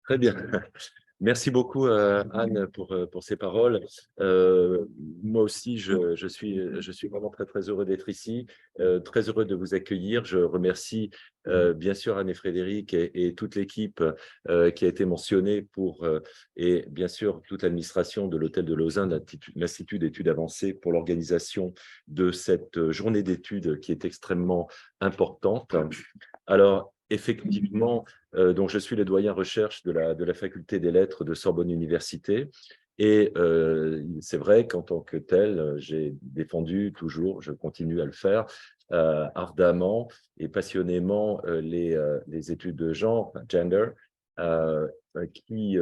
Très bien. Merci beaucoup, Anne, pour ces paroles. Moi aussi, je suis vraiment très, très heureux d'être ici, très heureux de vous accueillir. Je remercie, bien sûr, Anne et Frédéric et toute l'équipe qui a été mentionnée et bien sûr, toute l'administration de l'Hôtel de Lausanne, l'Institut d'études avancées, pour l'organisation de cette journée d'études qui est extrêmement importante. Alors, effectivement, donc je suis le doyen recherche de la faculté des lettres de Sorbonne Université. Et c'est vrai qu'en tant que tel, j'ai défendu toujours, je continue à le faire, ardemment et passionnément les études de genre, enfin, gender, euh, qui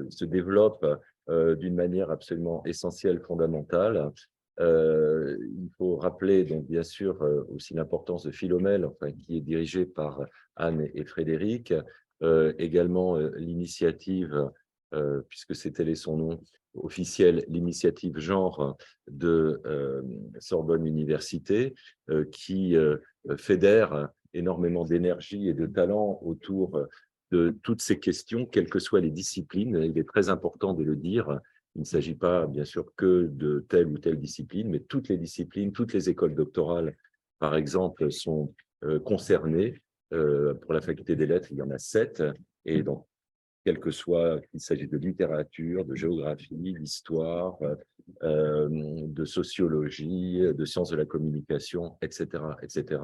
se développent d'une manière absolument essentielle, fondamentale. Il faut rappeler donc bien sûr aussi l'importance de Philomèle, enfin, qui est dirigée par Anne et Frédéric, également l'initiative, puisque c'était son nom officiel, l'initiative genre de Sorbonne Université, qui fédère énormément d'énergie et de talent autour de toutes ces questions, quelles que soient les disciplines. Il est très important de le dire. Il ne s'agit pas, bien sûr, que de telle ou telle discipline, mais toutes les disciplines, toutes les écoles doctorales, par exemple, sont concernées. Pour la faculté des lettres, il y en a 7, et donc, quel que soit qu'il s'agisse de littérature, de géographie, d'histoire, de sociologie, de sciences de la communication, etc., etc.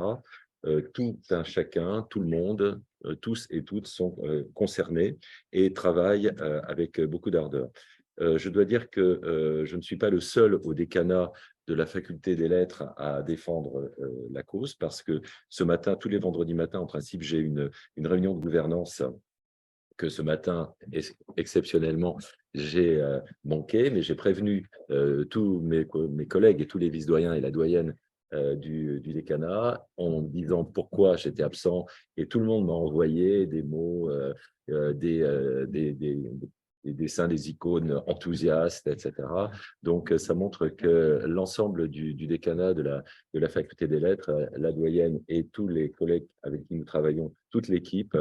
Tout un chacun, tout le monde, tous et toutes sont concernés et travaillent avec beaucoup d'ardeur. Je dois dire que je ne suis pas le seul au décanat de la faculté des lettres à défendre la cause, parce que ce matin, tous les vendredis matins, en principe, j'ai une réunion de gouvernance que ce matin, exceptionnellement, j'ai manqué, mais j'ai prévenu tous mes collègues et tous les vice-doyens et la doyenne du décanat en disant pourquoi j'étais absent, et tout le monde m'a envoyé des mots, des dessins, des icônes enthousiastes, etc. Donc, ça montre que l'ensemble du décanat de la faculté des lettres, la doyenne et tous les collègues avec qui nous travaillons, toute l'équipe,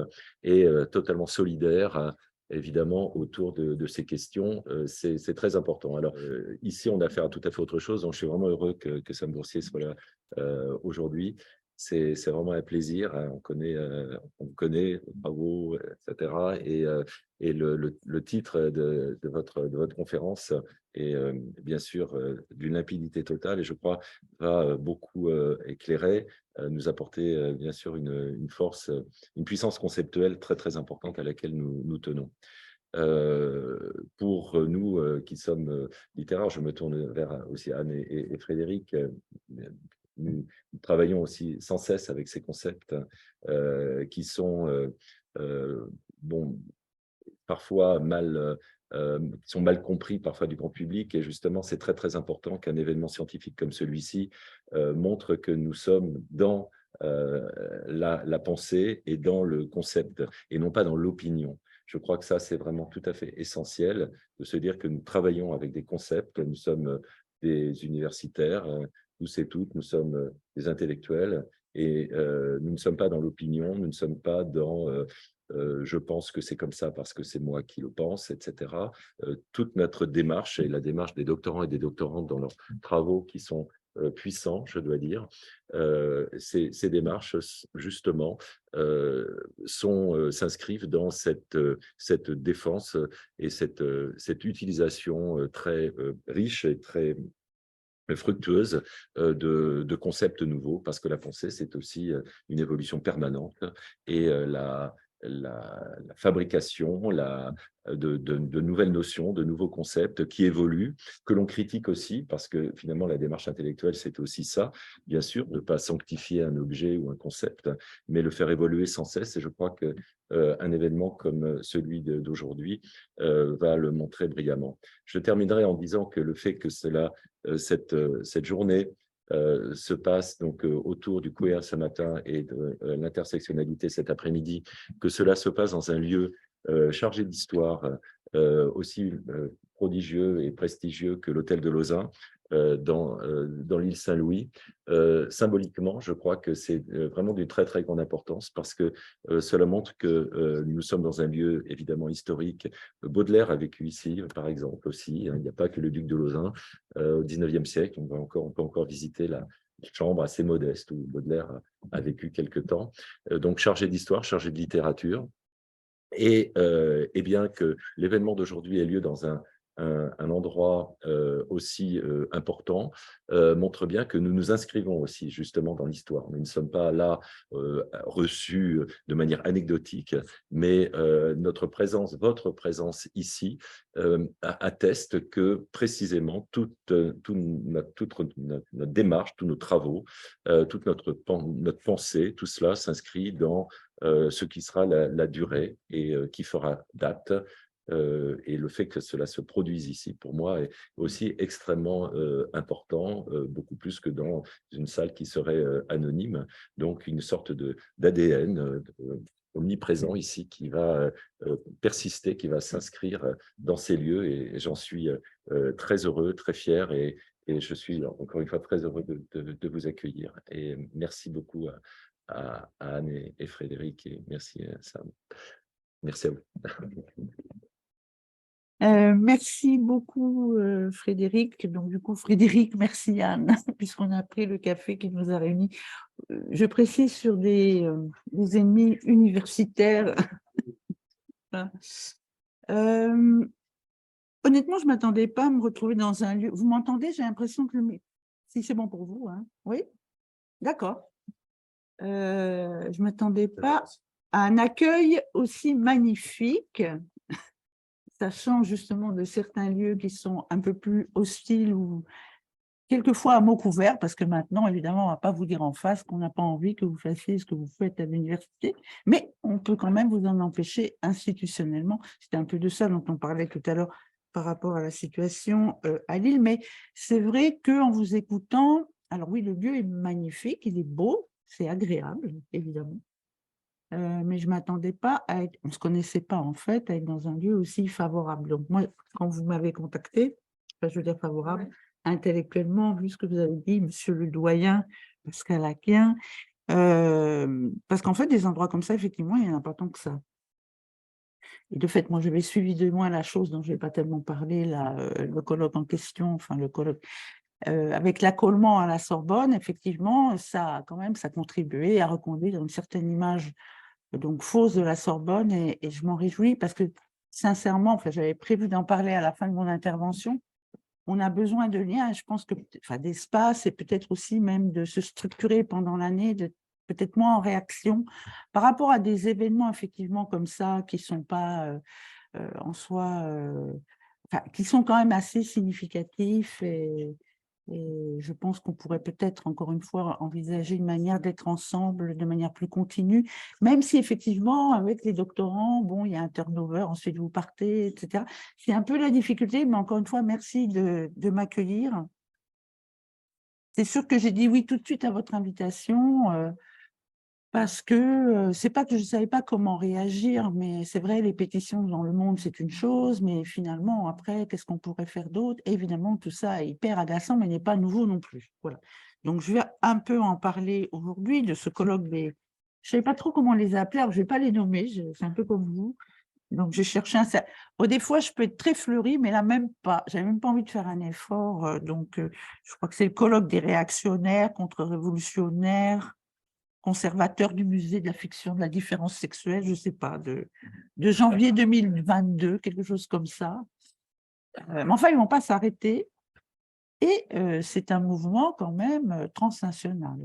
et totalement solidaire, évidemment, autour de ces questions. C'est très important. Alors, ici, on a affaire à tout à fait autre chose, donc je suis vraiment heureux que Sam Boursier soit là aujourd'hui. C'est vraiment un plaisir, hein. On vous connaît, vos travaux, etc. Et le titre de votre conférence est bien sûr d'une limpidité totale, et je crois va beaucoup éclairer, nous apporter bien sûr une force, une puissance conceptuelle très, très importante à laquelle nous tenons. Pour nous qui sommes littéraires, je me tourne vers aussi Anne et Frédéric. Nous travaillons aussi sans cesse avec ces concepts qui sont bon, parfois qui sont mal compris parfois du grand public. Et justement, c'est très, très important qu'un événement scientifique comme celui-ci montre que nous sommes dans la pensée et dans le concept, et non pas dans l'opinion. Je crois que ça, c'est vraiment tout à fait essentiel de se dire que nous travaillons avec des concepts, nous sommes des universitaires, tous et toutes, nous sommes des intellectuels, et nous ne sommes pas dans l'opinion, nous ne sommes pas dans je pense que c'est comme ça parce que c'est moi qui le pense, etc. Toute notre démarche, et la démarche des doctorants et des doctorantes dans leurs travaux qui sont puissants, je dois dire, ces démarches, justement, s'inscrivent dans cette défense et cette utilisation très riche et très fructueuse de concepts nouveaux, parce que la pensée, c'est aussi une évolution permanente, et la fabrication de nouvelles notions, de nouveaux concepts qui évoluent, que l'on critique aussi, parce que finalement, la démarche intellectuelle, c'est aussi ça, bien sûr, de ne pas sanctifier un objet ou un concept, mais le faire évoluer sans cesse. Et je crois que un événement comme celui d'aujourd'hui va le montrer brillamment. Je terminerai en disant que le fait que cette journée se passe donc autour du queer ce matin et de l'intersectionnalité cet après-midi, que cela se passe dans un lieu chargé d'histoire, aussi prodigieux et prestigieux que l'Hôtel de Lausanne, dans l'île Saint-Louis. Symboliquement, je crois que c'est vraiment d'une très, très grande importance parce que cela montre que nous sommes dans un lieu évidemment historique. Baudelaire a vécu ici, par exemple, aussi. Hein, il n'y a pas que le duc de Lauzun. Au XIXe siècle, on peut encore visiter la chambre assez modeste où Baudelaire a vécu quelque temps. Donc, chargé d'histoire, chargé de littérature. Et bien que l'événement d'aujourd'hui ait lieu dans un endroit aussi important, montre bien que nous nous inscrivons aussi justement dans l'histoire. Nous ne sommes pas là reçus de manière anecdotique, mais notre présence, votre présence ici, atteste que précisément toute notre démarche, tous nos travaux, toute notre pensée, tout cela s'inscrit dans ce qui sera la durée et qui fera date. Et le fait que cela se produise ici, pour moi, est aussi extrêmement important, beaucoup plus que dans une salle qui serait anonyme. Donc, une sorte d'ADN omniprésent ici qui va persister, qui va s'inscrire dans ces lieux. Et j'en suis très heureux, très fier. Et je suis encore une fois très heureux de vous accueillir. Et merci beaucoup à Anne et Frédéric, et merci Sam. Merci à vous. Merci beaucoup Frédéric. Donc du coup Frédéric, merci Anne, puisqu'on a pris le café qui nous a réunis. Je précise sur des ennemis universitaires. Honnêtement, je ne m'attendais pas à me retrouver dans un lieu. Vous m'entendez? J'ai l'impression que si c'est bon pour vous, hein. Oui, d'accord. Je ne m'attendais pas à un accueil aussi magnifique, sachant justement de certains lieux qui sont un peu plus hostiles ou quelquefois à mots couverts, parce que maintenant, évidemment, on ne va pas vous dire en face qu'on n'a pas envie que vous fassiez ce que vous faites à l'université, mais on peut quand même vous en empêcher institutionnellement. C'était un peu de ça dont on parlait tout à l'heure par rapport à la situation à Lille, mais c'est vrai qu'en vous écoutant, alors oui, le lieu est magnifique, il est beau, c'est agréable, évidemment. Mais je ne m'attendais pas à être, on ne se connaissait pas en fait, à être dans un lieu aussi favorable. Donc moi, quand vous m'avez contacté, enfin, je veux dire favorable, intellectuellement, vu ce que vous avez dit, monsieur le doyen, Pascal Aquin, parce qu'en fait, des endroits comme ça, effectivement, il n'y en a pas tant que ça. Et de fait, moi, j'avais suivi de loin la chose dont je n'ai pas tellement parlé, là, le colloque en question, enfin le colloque, avec l'accolement à la Sorbonne, effectivement, ça, quand même, ça contribuait à reconduire une certaine image donc fausse de la Sorbonne, et je m'en réjouis parce que, sincèrement, enfin, j'avais prévu d'en parler à la fin de mon intervention, on a besoin de liens, je pense que, enfin, d'espace et peut-être aussi même de se structurer pendant l'année, peut-être moins en réaction par rapport à des événements effectivement comme ça qui ne sont pas en soi, enfin, qui sont quand même assez significatifs, et je pense qu'on pourrait peut-être, encore une fois, envisager une manière d'être ensemble de manière plus continue, même si effectivement, avec les doctorants, bon, il y a un turnover, ensuite vous partez, etc. C'est un peu la difficulté, mais encore une fois, merci de m'accueillir. C'est sûr que j'ai dit oui tout de suite à votre invitation, parce que c'est pas que je ne savais pas comment réagir, mais c'est vrai, les pétitions dans le monde, c'est une chose, mais finalement, après, qu'est-ce qu'on pourrait faire d'autre? Évidemment, tout ça est hyper agaçant, mais n'est pas nouveau non plus. Voilà. Donc, je vais un peu en parler aujourd'hui de ce colloque des... Je ne savais pas trop comment les appeler, alors je ne vais pas les nommer, c'est un peu comme vous. Donc, j'ai cherché un... Des fois, je peux être très fleurie, mais là, même pas. Je n'avais même pas envie de faire un effort. Donc, je crois que c'est le colloque des réactionnaires, contre-révolutionnaires, conservateur du musée de la fiction de la différence sexuelle, je ne sais pas, de janvier 2022, quelque chose comme ça. Mais enfin, ils ne vont pas s'arrêter. Et c'est un mouvement quand même transnational.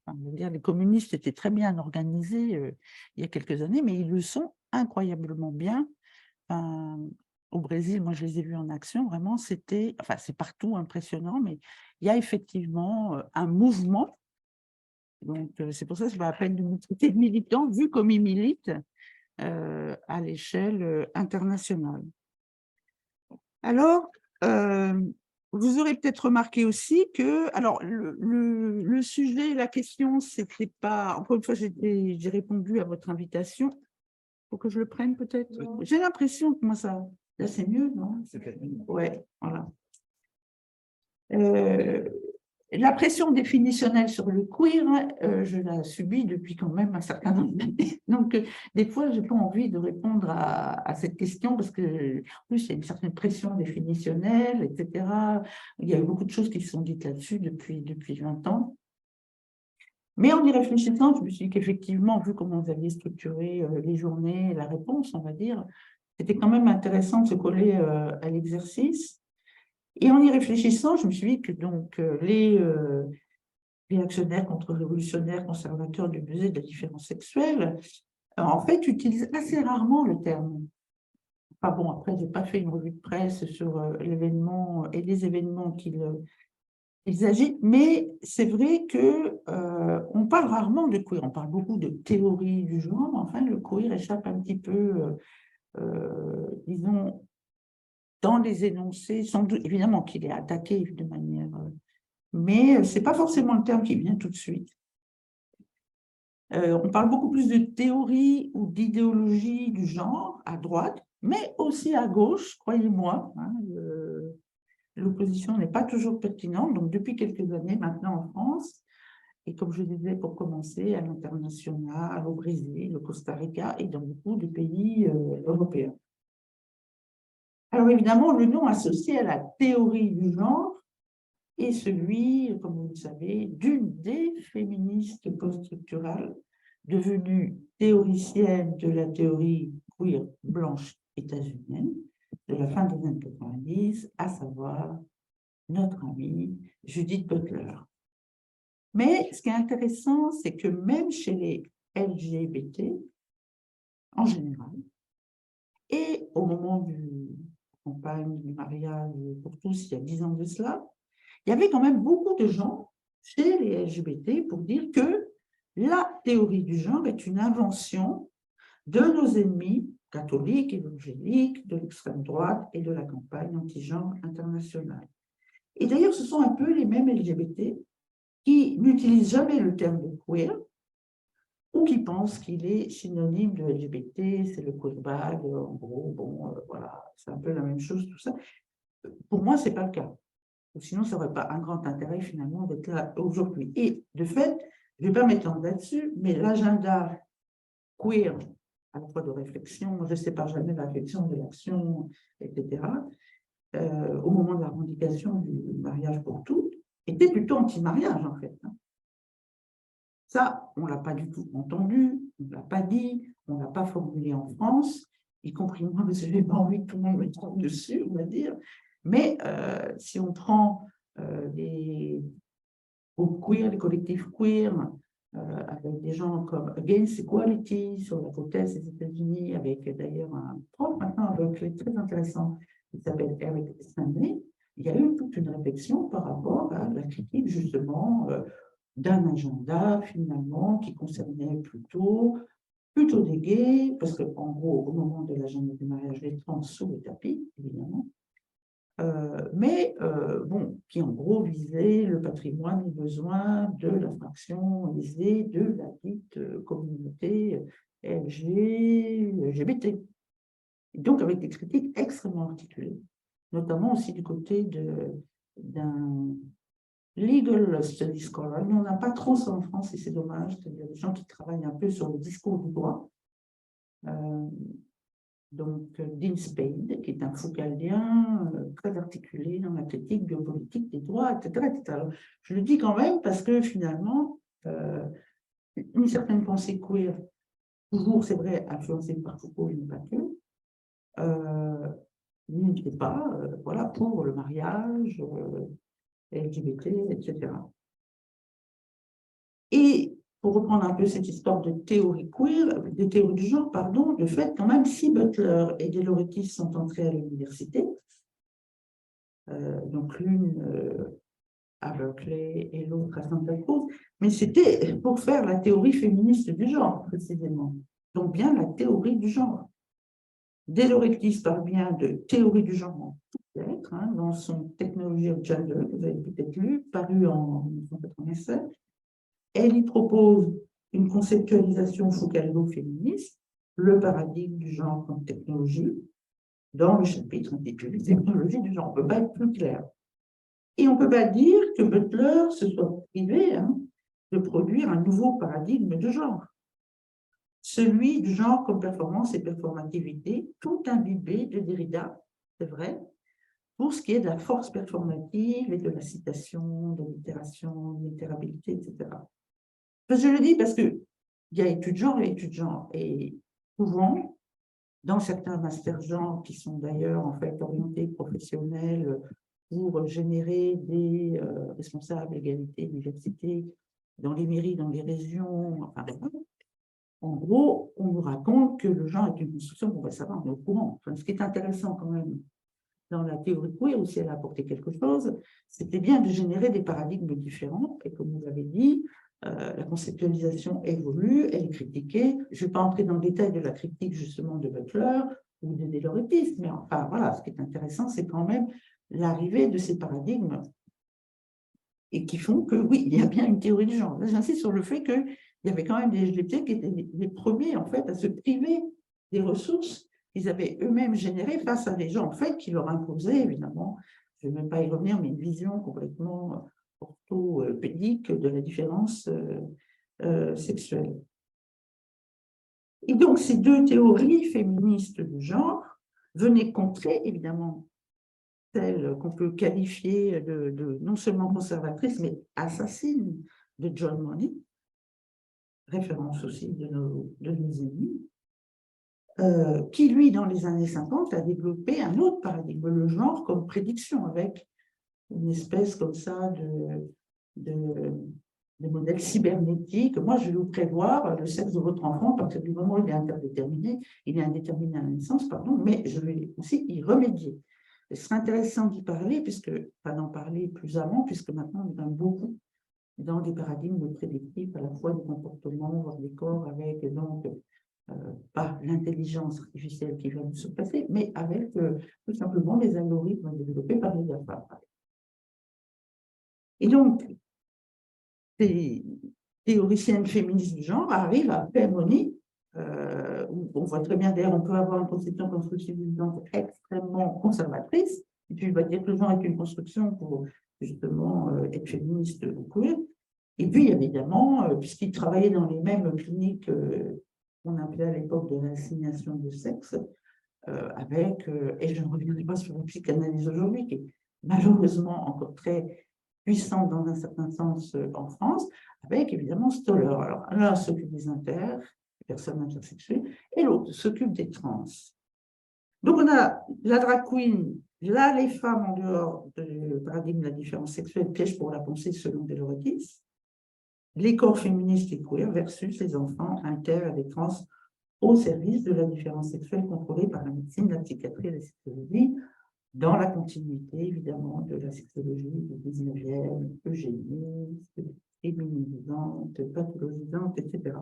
Enfin, je veux dire, les communistes étaient très bien organisés il y a quelques années, mais ils le sont incroyablement bien. Au Brésil, moi, je les ai vus en action, vraiment, c'était, enfin, c'est partout impressionnant, mais il y a effectivement un mouvement. Donc, c'est pour ça que je m'appelle de traiter de militant, vu comme ils militent à l'échelle internationale. Alors, vous aurez peut-être remarqué aussi que, alors, le sujet, la question, c'était pas, encore une fois, j'ai répondu à votre invitation. Il faut que je le prenne peut-être. Oui. J'ai l'impression que moi, ça, là, c'est mieux, non? Ouais, voilà. La pression définitionnelle sur le queer, je la subis depuis quand même un certain nombre d'années. Donc, des fois, je n'ai pas envie de répondre à cette question parce que, en plus, il y a une certaine pression définitionnelle, etc. Il y a eu beaucoup de choses qui se sont dites là-dessus depuis 20 ans. Mais en y réfléchissant, je me suis dit qu'effectivement, vu comment vous aviez structuré les journées, la réponse, on va dire, c'était quand même intéressant de se coller à l'exercice. Et en y réfléchissant, je me suis dit que donc les réactionnaires contre-révolutionnaires, conservateurs du musée de la différence sexuelle, en fait, utilisent assez rarement le terme. Enfin bon, après, je n'ai pas fait une revue de presse sur l'événement et les événements qu'ils agitent, mais c'est vrai que on parle rarement de queer, on parle beaucoup de théorie du genre, mais enfin, le queer échappe un petit peu, disons, dans les énoncés, sans doute, évidemment qu'il est attaqué de manière... mais ce n'est pas forcément le terme qui vient tout de suite. On parle beaucoup plus de théorie ou d'idéologie du genre à droite, mais aussi à gauche, croyez-moi. Hein, l'opposition n'est pas toujours pertinente. Donc, depuis quelques années maintenant en France, et comme je disais pour commencer, à l'international, au Brésil, au Costa Rica et dans beaucoup de pays européens. Alors évidemment, le nom associé à la théorie du genre est celui, comme vous le savez, d'une des féministes post-structurales devenue théoricienne de la théorie queer blanche états-unienne de la fin des années 90, à savoir notre amie Judith Butler. Mais ce qui est intéressant, c'est que même chez les LGBT, en général, et au moment du campagne du mariage pour tous, il y a 10 ans de cela, il y avait quand même beaucoup de gens chez les LGBT pour dire que la théorie du genre est une invention de nos ennemis catholiques, évangéliques, de l'extrême droite et de la campagne anti-genre internationale. Et d'ailleurs, ce sont un peu les mêmes LGBT qui n'utilisent jamais le terme de queer ou qui pensent qu'il est synonyme de LGBT, c'est le queer bag, en gros, bon, voilà, c'est un peu la même chose, tout ça. Pour moi, ce n'est pas le cas. Sinon, ça n'aurait pas un grand intérêt finalement d'être là aujourd'hui. Et de fait, je ne vais pas m'étendre là-dessus, mais l'agenda queer, à la fois de réflexion, je ne sépare jamais la réflexion de l'action, etc., au moment de la revendication du mariage pour toutes, était plutôt anti-mariage en fait. Ça, on ne l'a pas du tout entendu, on ne l'a pas dit, on ne l'a pas formulé en France, y compris moi, parce que je n'ai pas envie que tout le monde me trompe dessus, on va dire. Mais si on prend les groupes queer, les collectifs queer, avec des gens comme Against Equality sur la côte est des États-Unis, avec d'ailleurs un prof maintenant avec très intéressant qui s'appelle Eric Stanley, il y a eu toute une réflexion par rapport à la critique justement d'un agenda finalement qui concernait plutôt des gays, parce qu'en gros, au moment de l'agenda du mariage, les trans sous le tapis, évidemment, mais bon, qui en gros visait le patrimoine, les besoins de la fraction aisée de la dite communauté LGBT. Et donc avec des critiques extrêmement articulées, notamment aussi du côté d'un legal studies scholar. Mais on n'a pas trop ça en France et c'est dommage, c'est-à-dire des gens qui travaillent un peu sur le discours du droit. Donc, Dean Spade, qui est un Foucaultien très articulé dans la critique biopolitique des droits, etc., etc. Alors, je le dis quand même parce que finalement, une certaine pensée queer, toujours, c'est vrai, influencée par Foucault, mais pas que, n'était pas voilà, pour le mariage, LGBT, etc. Et pour reprendre un peu cette histoire de théorie queer, de théorie du genre, pardon, le fait quand même, si Butler et Deloretis sont entrés à l'université, donc l'une à Berkeley et l'autre à Santa Cruz, mais c'était pour faire la théorie féministe du genre, précisément. Donc bien la théorie du genre. Deloretis parle bien de théorie du genre en toutes lettres, hein, dans son Technology of Gender, que vous avez peut-être lu, paru en 1987. Elle y propose une conceptualisation foucaldo-féministe, le paradigme du genre comme technologie, dans le chapitre intitulé Technologie du genre. On ne peut pas être plus clair. Et on ne peut pas dire que Butler se soit privé de produire un nouveau paradigme de genre. Celui du genre comme performance et performativité, tout imbibé de Derrida, c'est vrai, pour ce qui est de la force performative et de la citation, de l'itération, de l'itérabilité, etc. Je le dis parce qu'il y a études genre et études genre. Et souvent, dans certains masters genre qui sont d'ailleurs en fait orientés professionnels pour générer des responsables égalité, diversité dans les mairies, dans les régions, enfin, en gros, on nous raconte que le genre est une construction, bon, ben, ça va, on est au courant. Enfin, ce qui est intéressant quand même dans la théorie queer, aussi elle a apporté quelque chose, c'était bien de générer des paradigmes différents, et comme vous l'avez dit, la conceptualisation évolue, elle est critiquée. Je ne vais pas entrer dans le détail de la critique justement de Butler ou de Deloretis, mais enfin voilà, ce qui est intéressant, c'est quand même l'arrivée de ces paradigmes et qui font que oui, il y a bien une théorie du genre. J'insiste sur le fait qu'il y avait quand même des LGBT qui étaient les premiers en fait à se priver des ressources qu'ils avaient eux-mêmes générées face à des gens en fait qui leur imposaient évidemment, je ne vais même pas y revenir, mais une vision complètement orthopédique de la différence sexuelle. Et donc ces deux théories féministes du genre venaient contrer évidemment celle qu'on peut qualifier de non seulement conservatrice, mais assassine de John Money, référence aussi de nos ennemis, qui, lui, dans les années 50, a développé un autre paradigme, le genre comme prédiction, avec une espèce comme ça de modèle cybernétique. Moi, je vais vous prévoir le sexe de votre enfant, parce que du moment où il est interdéterminé, il est indéterminé à la naissance, pardon, mais je vais aussi y remédier. Ce serait intéressant d'y parler, pas d'en parler plus avant, puisque maintenant on est beaucoup dans des paradigmes prédictifs, à la fois des comportements, voire des corps, avec donc pas l'intelligence artificielle qui va nous surpasser, mais avec tout simplement les algorithmes développés par les GAFA. Et donc, ces théoriciennes féministes du genre arrivent à faire monnaie. On voit très bien, d'ailleurs, on peut avoir une conception constructiviste extrêmement conservatrice, et puis il va dire que le genre est une construction pour justement être féministe ou queer. Et puis, évidemment, puisqu'il travaillait dans les mêmes cliniques qu'on appelait à l'époque de l'assignation de sexe, avec, et je ne reviendrai pas sur la psychanalyse aujourd'hui, qui est malheureusement encore très puissante dans un certain sens en France, avec évidemment Stoller. Alors, l'un s'occupe des personnes intersexuées, et l'autre s'occupe des trans. Donc, on a la drag queen, là, les femmes en dehors du paradigme de la différence sexuelle, piège pour la pensée selon Deloretis, les corps féministes et queer versus les enfants inter et trans au service de la différence sexuelle contrôlée par la médecine, la psychiatrie et la sexologie, dans la continuité, évidemment, de la sexologie du 19e, eugéniste, féminisante, pathologisante, etc.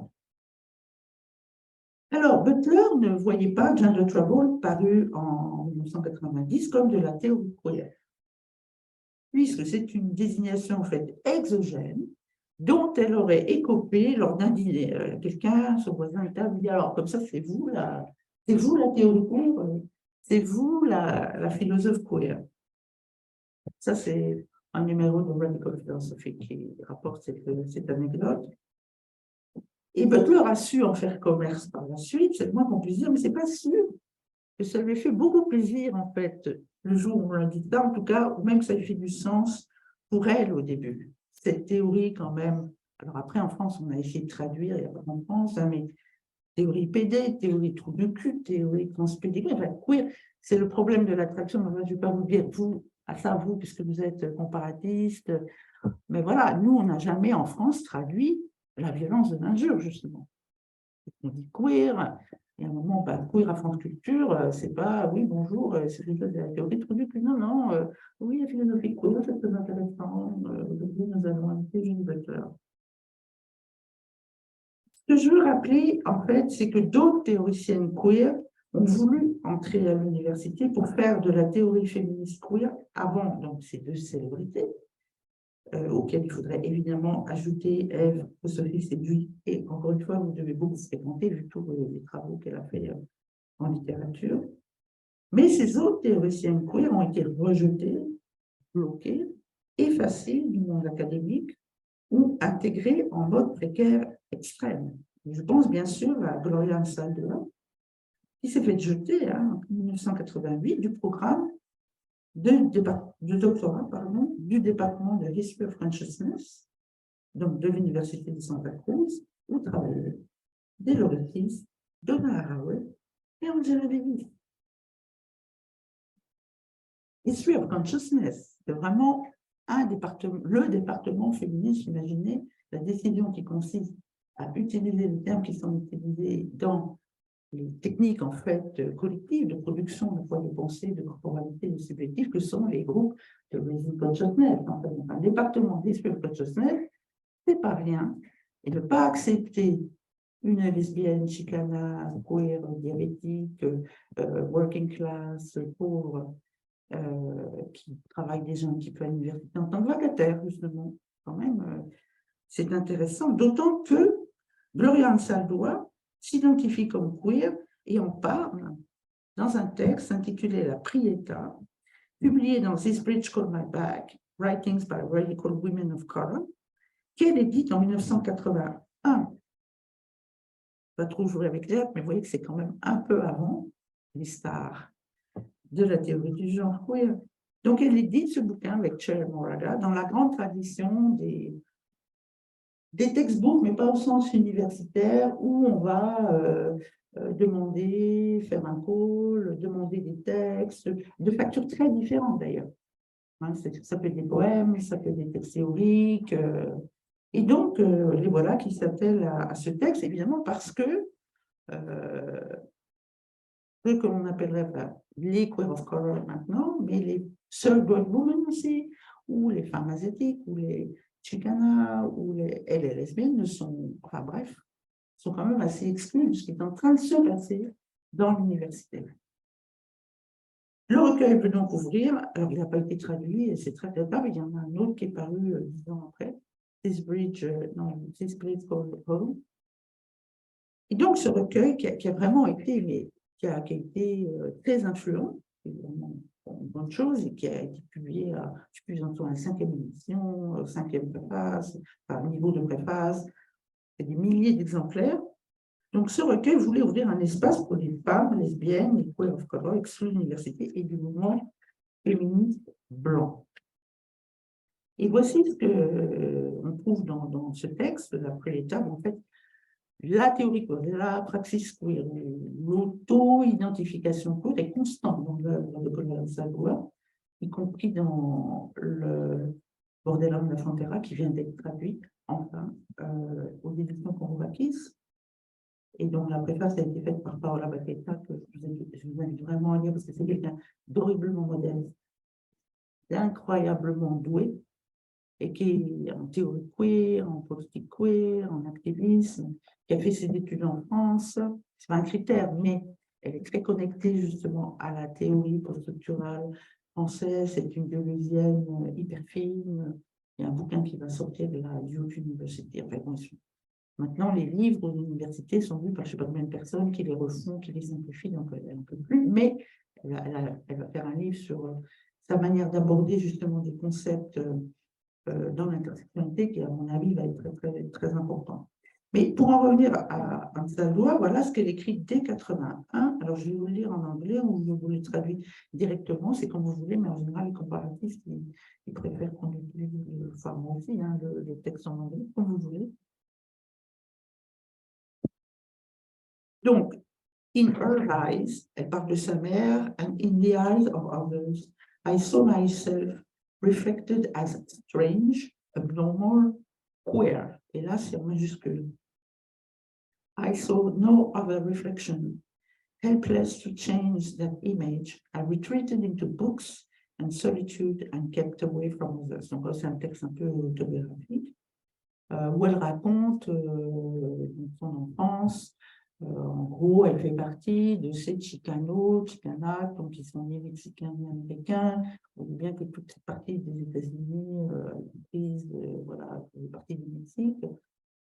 Alors, Butler ne voyait pas Gender Trouble, paru en 1990, comme de la théorie queer, puisque c'est une désignation en fait exogène, dont elle aurait écopé lors d'un dîner. Quelqu'un, son voisin, il dit alors, comme ça, c'est vous la théorie queer, c'est vous la philosophe queer. Ça, c'est un numéro de Radical Philosophy qui rapporte cette anecdote. Et Butler a su en faire commerce par la suite, c'est le moins qu'on puisse dire, mais ce n'est pas sûr que ça lui ait fait beaucoup plaisir, en fait, le jour où on l'a dit ça, en tout cas, ou même que ça lui fait du sens pour elle au début. Cette théorie, quand même, alors après, en France, on a essayé de traduire, il n'y a pas en France, hein, mais théorie PD, théorie trou de cul, théorie transpédigrée, enfin, queer, c'est le problème de l'attraction. Je ne vais pas vous dire, vous, à ça, vous, puisque vous êtes comparatiste, mais voilà, nous, on n'a jamais en France traduit la violence de l'injure, justement. On dit queer, et à un moment, queer à France Culture, c'est pas, oui, bonjour, c'est la théorie trou du cul, non, oui, la philosophie queer, c'est très intéressant, aujourd'hui, nous allons inviter Jane Butler. Ce que je veux rappeler, en fait, c'est que d'autres théoriciennes queer ont voulu entrer à l'université pour faire de la théorie féministe queer avant donc, ces deux célébrités, auxquelles il faudrait évidemment ajouter Ève, Sophie Séduit, et encore une fois, vous devez beaucoup fréquenter vu tous les travaux qu'elle a fait en littérature. Mais ces autres théoriciennes queer ont été rejetées, bloquées, effacée du monde académique ou intégrée en mode précaire extrême. Je pense bien sûr à Gloria Ansaldoa, qui s'est fait jeter en 1988 du programme de doctorat du département de History of Consciousness, donc de l'Université de Santa Cruz, où travaillaient Delores Ortiz, Donna Haraway et Angela Davis. History of Consciousness, c'est vraiment le département féministe, imaginez la décision qui consiste à utiliser les termes qui sont utilisés dans les techniques en fait collectives de production de foi de pensée, de corporalité, de subjectif, que sont les groupes de Raising Consciousness. Un département d'History of Consciousness, c'est pas rien. Et de ne pas accepter une lesbienne, chicana, queer, diabétique, working class, pauvre, qui travaille déjà un petit peu à l'université en tant que vacataire, justement. Quand même, c'est intéressant, d'autant que Gloria Ansaldoa s'identifie comme queer et en parle dans un texte intitulé La Prieta, publié dans This Bridge Called My Back, Writings by Radical Women of Color, qu'elle édite en 1981. Pas trop jouer avec les dates, mais vous voyez que c'est quand même un peu avant les stars de la théorie du genre queer. Donc, elle édite ce bouquin avec Cheryl Moraga dans la grande tradition des textbooks, mais pas au sens universitaire, où on va demander, faire un call, demander des textes, de factures très différentes d'ailleurs. Hein, ça peut être des poèmes, ça peut être des textes théoriques. Et donc, les voilà qui s'attellent à ce texte, évidemment, parce que ce que l'on appellerait les queer of color maintenant, mais les surrogate women aussi, ou les femmes asiatiques, ou les chicanas, ou les lesbiennes ne sont, enfin bref, sont quand même assez exclues de ce qui est en train de se passer dans l'université. Le recueil peut donc ouvrir, alors il n'a pas été traduit, et c'est très tard, il y en a un autre qui est paru 10 ans après, This Bridge Called Home. Et donc ce recueil qui a vraiment été, qui a été très influent, c'est vraiment une bonne chose, et qui a été publié à, je ne sais plus, en la 5e édition, 5e préface, enfin, niveau de préface, c'est des milliers d'exemplaires. Donc, ce recueil voulait ouvrir un espace pour les femmes lesbiennes, les queer of color, exclus de l'université et du mouvement féministe blanc. Et voici ce qu'on trouve dans ce texte, d'après l'étape, en fait, la théorie queer, la praxis queer, l'auto-identification queer est constante dans l'œuvre de Gloria Ansaldoa, y compris dans le Bordelum de la Frontera, qui vient d'être traduit, enfin, aux éditions Convokis. Et donc, la préface a été faite par Paola Baqueta, que je vous invite vraiment à lire, parce que c'est quelqu'un d'horriblement modeste, d'incroyablement doué, et qui est en théorie queer, en politique queer, en activisme, qui a fait ses études en France. C'est pas un critère, mais elle est très connectée justement à la théorie poststructurale française. C'est une biologienne hyper fine. Il y a un bouquin qui va sortir de la Duke University. Enfin, maintenant, les livres de l'université sont lus par je ne sais pas combien de personnes qui les refont, qui les simplifient, donc elle n'en peut plus. Mais elle va faire un livre sur sa manière d'aborder justement des concepts dans l'intersectionnalité qui, à mon avis, va être très, très important. Mais pour en revenir à Ansaldoa, voilà ce qu'elle écrit dès 81. Alors, je vais vous le lire en anglais ou je vous le traduis directement, c'est comme vous voulez, mais en général, les comparatifs, ils préfèrent qu'on utilise, enfin moi aussi, le texte en anglais, comme vous voulez. Donc, in her eyes, elle parle de sa mère, and in the eyes of others, I saw myself reflected as strange, abnormal, queer. Et là, c'est en majuscule. I saw no other reflection. Helpless to change that image, I retreated into books and solitude and kept away from others. Donc, c'est un texte un peu autobiographique, où elle raconte son enfance. En gros, elle fait partie de ces chicanas, donc qui sont ni mexicains ni américains, ou bien que toute cette partie des États-Unis, voilà, une partie du Mexique,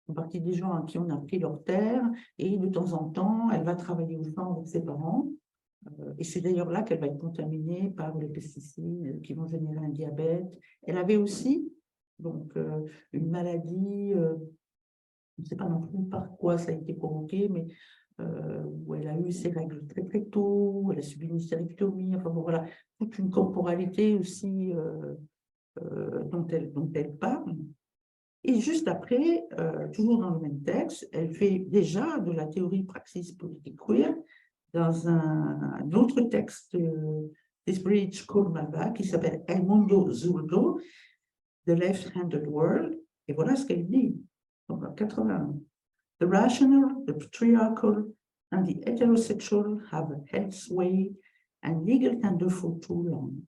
une partie des gens à qui on a pris leur terre, et de temps en temps, elle va travailler au champ avec ses parents, Et c'est d'ailleurs là qu'elle va être contaminée par les pesticides qui vont générer un diabète. Elle avait aussi donc, une maladie, je ne sais pas non plus par quoi ça a été provoqué, mais où elle a eu ses règles très très tôt, elle a subi une hystérectomie, enfin bon voilà, toute une corporalité aussi dont elle parle. Et juste après, toujours dans le même texte, elle fait déjà de la théorie praxis politique queer dans un autre texte d'Esbridge Cormaba qui s'appelle El Mundo Zurdo, The Left-Handed World. Et voilà ce qu'elle dit. Donc en 81. The rational, the patriarchal, and the heterosexual have held sway and legal tender for too long.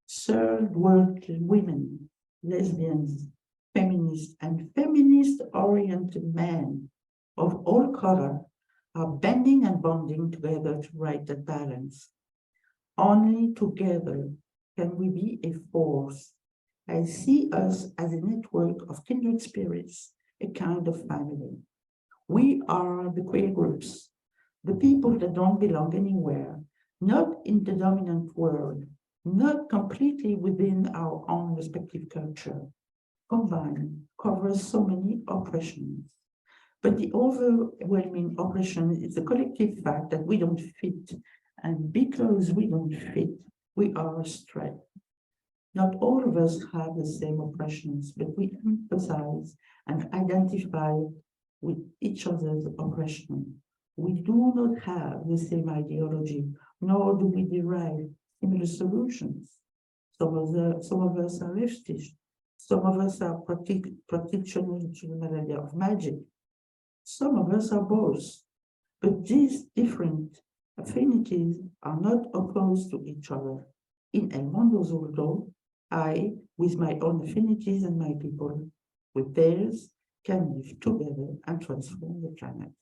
Third world women, lesbians, feminists, and feminist-oriented men of all color are bending and bonding together to right that balance. Only together can we be a force. I see us as a network of kindred spirits, a kind of family. We are the queer groups, the people that don't belong anywhere, not in the dominant world, not completely within our own respective culture. Combined covers so many oppressions. But the overwhelming oppression is the collective fact that we don't fit. And because we don't fit, we are straight. Not all of us have the same oppressions, but we empathize and identify with each other's oppression. We do not have the same ideology, nor do we derive similar solutions. Some of us are leftists. Some of us are practitioners of magic. Some of us are both. But these different affinities are not opposed to each other. In El Mundo Zurdo, I, with my own affinities and my people, with theirs, can live together and transform the planet.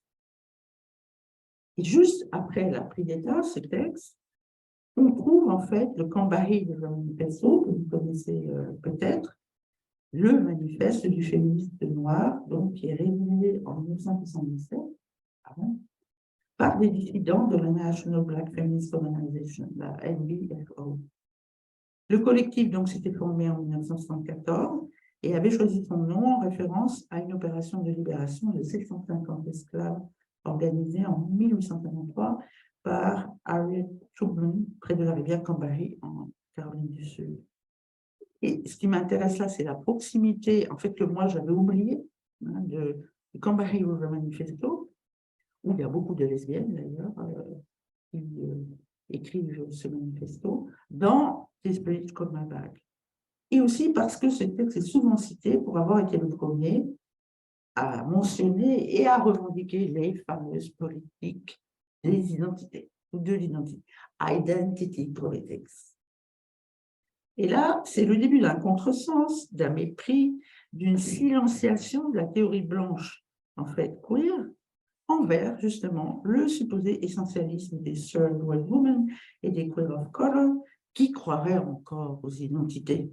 Et juste après la prise d'État, ce texte, on trouve en fait le Cambahis de manifesto, que vous connaissez peut-être, le manifeste du féministe noir, donc qui est rédigé en 1977, par des dissidents de la National Black Feminist Organization, la NBFO. Le collectif donc s'était formé en 1974 et avait choisi son nom en référence à une opération de libération de 750 esclaves organisée en 1853 par Harriet Tubman près de la rivière Cambahis en Caroline du Sud. Et ce qui m'intéresse là, c'est la proximité, en fait, que moi j'avais oublié, du Cambahis River Manifesto, où il y a beaucoup de lesbiennes d'ailleurs qui écrivent ce manifesto, dans Desperate Call My Back. Et aussi parce que ce texte est souvent cité pour avoir été le premier à mentionner et à revendiquer les fameuses politiques des identités, ou de l'identité, identity politics. Et là, c'est le début d'un contresens, d'un mépris, d'une silenciation de la théorie blanche, en fait, queer, envers, justement, le supposé essentialisme des third world women et des queer of color qui croiraient encore aux identités.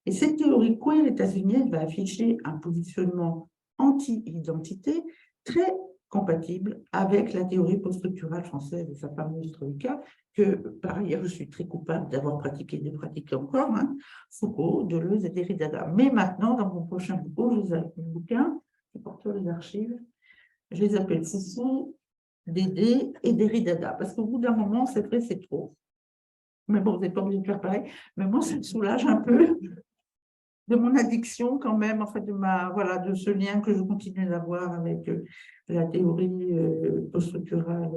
Et cette théorie queer états-unienne va afficher un positionnement anti-identité très compatible avec la théorie post-structurale française de sa fameuse troïka, que par ailleurs je suis très coupable d'avoir pratiqué, de pratiquer encore, Foucault, Deleuze et Derrida. Mais maintenant, dans mon prochain bouquin, je porte les archives, je les appelle Foucault, Dédé et Derrida, parce qu'au bout d'un moment, c'est vrai, c'est trop. Mais bon, vous n'êtes pas obligé de faire pareil. Mais moi, ça me soulage un peu de mon addiction quand même, en fait, de ce lien que je continue d'avoir avec la théorie post-structurale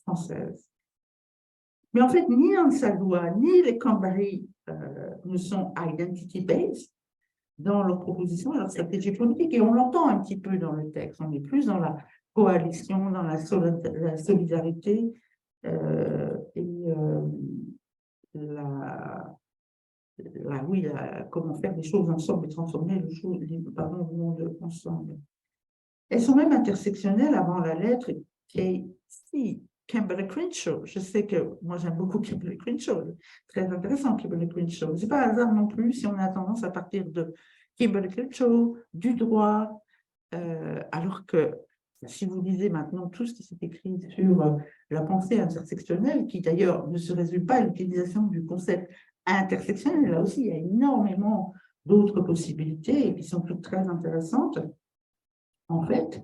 française. Mais en fait, ni Anne-Salois, ni les Cambahis ne sont identity-based dans leur proposition, leur stratégie politique, et on l'entend un petit peu dans le texte. On est plus dans la coalition, dans la solidarité comment faire des choses ensemble et transformer le monde ensemble. Elles sont même intersectionnelles avant la lettre K.C. Kimberlé Crenshaw. Je sais que moi j'aime beaucoup Kimberlé Crenshaw, très intéressant Kimberlé Crenshaw. Ce n'est pas hasard non plus si on a tendance à partir de Kimberlé Crenshaw, du droit, alors que si vous lisez maintenant tout ce qui s'est écrit sur la pensée intersectionnelle, qui d'ailleurs ne se résume pas à l'utilisation du concept intersectionnel, là aussi il y a énormément d'autres possibilités et qui sont toutes très intéressantes. En fait,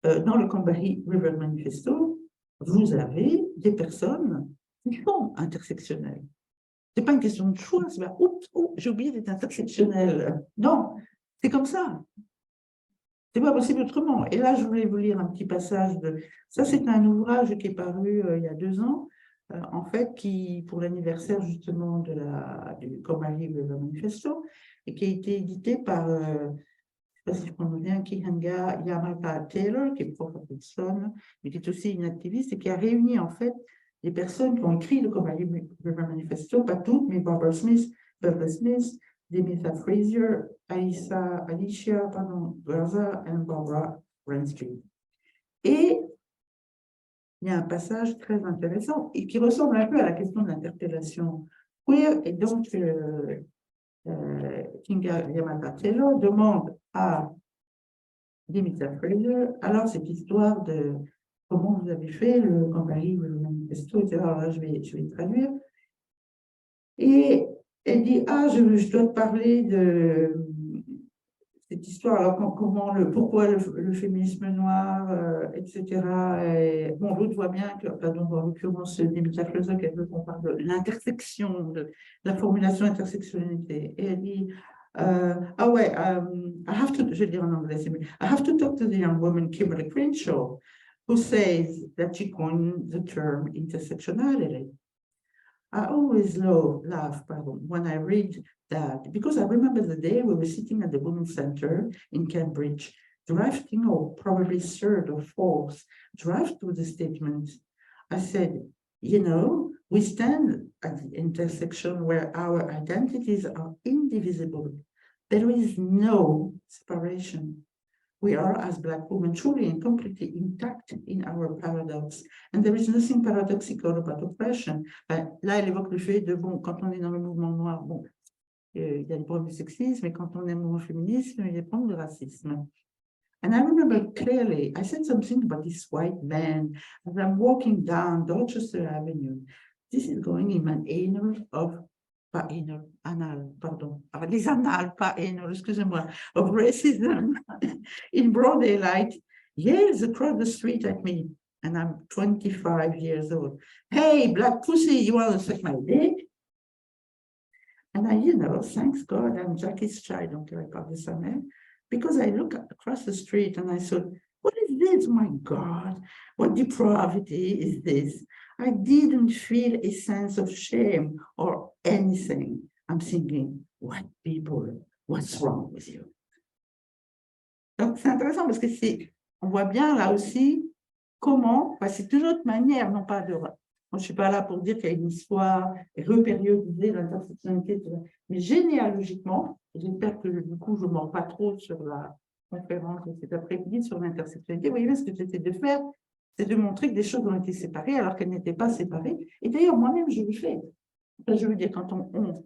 dans le Combahee River Manifesto, vous avez des personnes qui sont intersectionnelles. Ce n'est pas une question de choix, c'est pas « oups, j'ai oublié d'être intersectionnel ». Non, c'est comme ça. C'est pas possible autrement. Et là, je voulais vous lire un petit passage de… Ça, c'est un ouvrage qui est paru il y a 2 ans, en fait, qui, pour l'anniversaire justement du Combahee River Manifesto, et qui a été édité par, je ne sais pas si je prononce bien, Kihanga Yamata-Taylor, qui est prof à Princeton, mais qui est aussi une activiste et qui a réuni en fait les personnes qui ont écrit le Combahee River Manifesto, pas toutes, mais Barbara Smith, Demitha Frazier, Alicia Garza et Barbara Bransky. Et il y a un passage très intéressant et qui ressemble un peu à la question de l'interpellation queer. Et donc, Kinga Yamata-Taylor demande à Demitha Frazier, alors cette histoire de comment vous avez fait le Combahee River Manifesto, etc. Alors là, je vais traduire. Et elle dit, je dois te parler de cette histoire, alors pourquoi le féminisme noir, etc. Et, bon, l'autre voit bien que, pardon, en l'occurrence, Demitha Frazier, qu'elle veut qu'on parle de l'intersection, de la formulation intersectionnalité. Et elle dit, je vais dire en anglais, I have to talk to the young woman Kimberly Crenshaw, who says that she coined the term intersectionality. I always laugh when I read that, because I remember the day we were sitting at the Women's Center in Cambridge, drafting, or probably third or fourth draft of the statement. I said, we stand at the intersection where our identities are indivisible. There is no separation. We are, as Black women, truly and completely intact in our paradox. And there is nothing paradoxical about oppression. Là, elle évoque le fait de, quand on est dans le mouvement noir, il y a des problèmes de sexisme, mais quand on est dans le mouvement féministe, il y a des problèmes de racisme. And I remember clearly, I said something about this white man as I'm walking down Dorchester Avenue. This is going in my les annales, pas anal, excusez-moi, of racism in broad daylight, yells across the street at me, and I'm 25 years old. Hey, black pussy, you want to suck my dick? And I, thanks God, I'm Jackie's child, donc elle parle de sa mère, because I look across the street and I thought, what is this? My God, what depravity is this? I didn't feel a sense of shame or anything. I'm thinking, what people, what's wrong with you? Donc, c'est intéressant parce que on voit bien là aussi comment, c'est une autre manière, non pas de… Moi, je ne suis pas là pour dire qu'il y a une histoire repériodisée, l'intersectionnalité, mais généalogiquement, j'espère que du coup, je ne mords pas trop sur la conférence de cet après-midi sur l'intersectionnalité. Vous voyez, ce que j'essaie de faire, c'est de montrer que des choses ont été séparées alors qu'elles n'étaient pas séparées. Et d'ailleurs, moi-même, je le fais. Enfin, je veux dire, quand on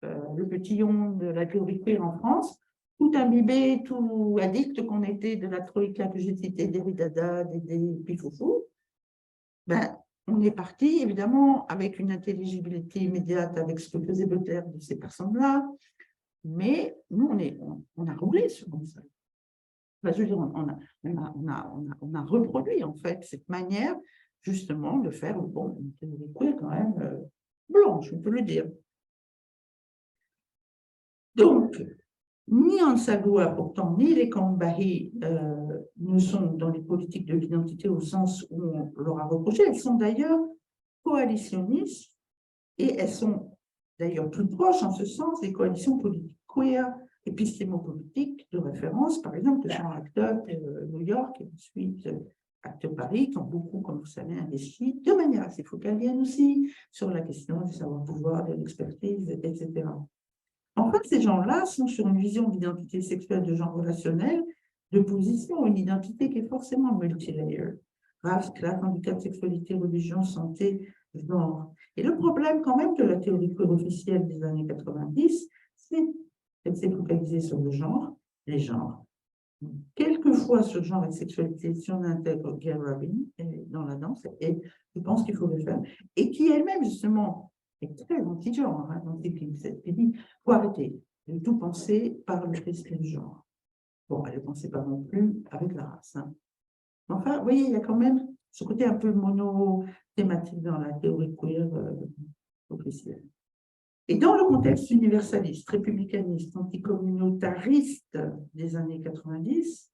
le petillon de la théorie queer en France, tout imbibé, tout addict qu'on était de la troïka que j'ai citée, Derrida, des Pifoufou, on est parti, évidemment, avec une intelligibilité immédiate avec ce que faisait Baudelaire de ces personnes-là, mais nous, on a roulé sur ça. Je veux dire, on a reproduit, en fait, cette manière, justement, de faire, une théorie queer quand même blanche, on peut le dire. Donc, ni Ansagua, pourtant, ni les Combahee ne sont dans les politiques de l'identité au sens où on leur a reproché. Elles sont d'ailleurs coalitionnistes et elles sont d'ailleurs plus proches en ce sens des coalitions politiques queer, épistémopolitiques de référence, par exemple, de Jean Acteur New York et ensuite Acteur Paris, qui ont beaucoup, comme vous savez, investi de manière assez focalienne aussi sur la question du savoir-pouvoir, de l'expertise, etc. En fait, ces gens-là sont sur une vision d'identité sexuelle de genre relationnel, de position, une identité qui est forcément multilayer. Race, classe, handicap, sexualité, religion, santé, genre. Et le problème quand même de la théorie queer officielle des années 90, c'est qu'elle s'est focalisée sur le genre, les genres. quelquefois sur genre et sexualité si on intègre Gail Rabin dans la danse, et je pense qu'il faut le faire, et qui elle-même, justement, est très anti-genre, hein, dans ses films. Elle dit, il faut arrêter de tout penser par le prisme du genre. Bon, elle ne pensait pas non plus avec la race. Hein. Enfin, vous voyez, il y a quand même ce côté un peu monothématique dans la théorie queer officielle. Et dans le contexte universaliste, républicaniste, anticommunautariste des années 90,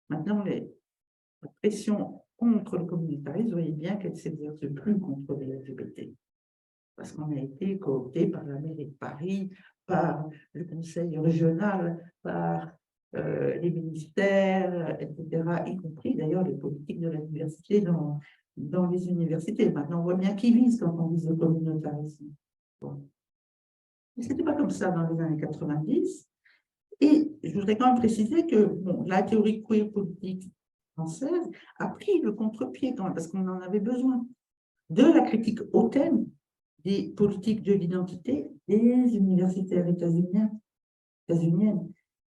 maintenant, la pression contre le communautarisme, vous voyez bien qu'elle ne s'exerce plus contre les LGBT. Parce qu'on a été coopté par la mairie de Paris, par le conseil régional, par les ministères, etc., y compris d'ailleurs les politiques de la diversité dans les universités. Maintenant, on voit bien qui vise quand on vise le communautarisme. Bon. Mais ce n'était pas comme ça dans les années 90. Et je voudrais quand même préciser que bon, la théorie queer politique française a pris le contre-pied quand même, parce qu'on en avait besoin, de la critique hautaine des politiques de l'identité des universitaires états-uniennes,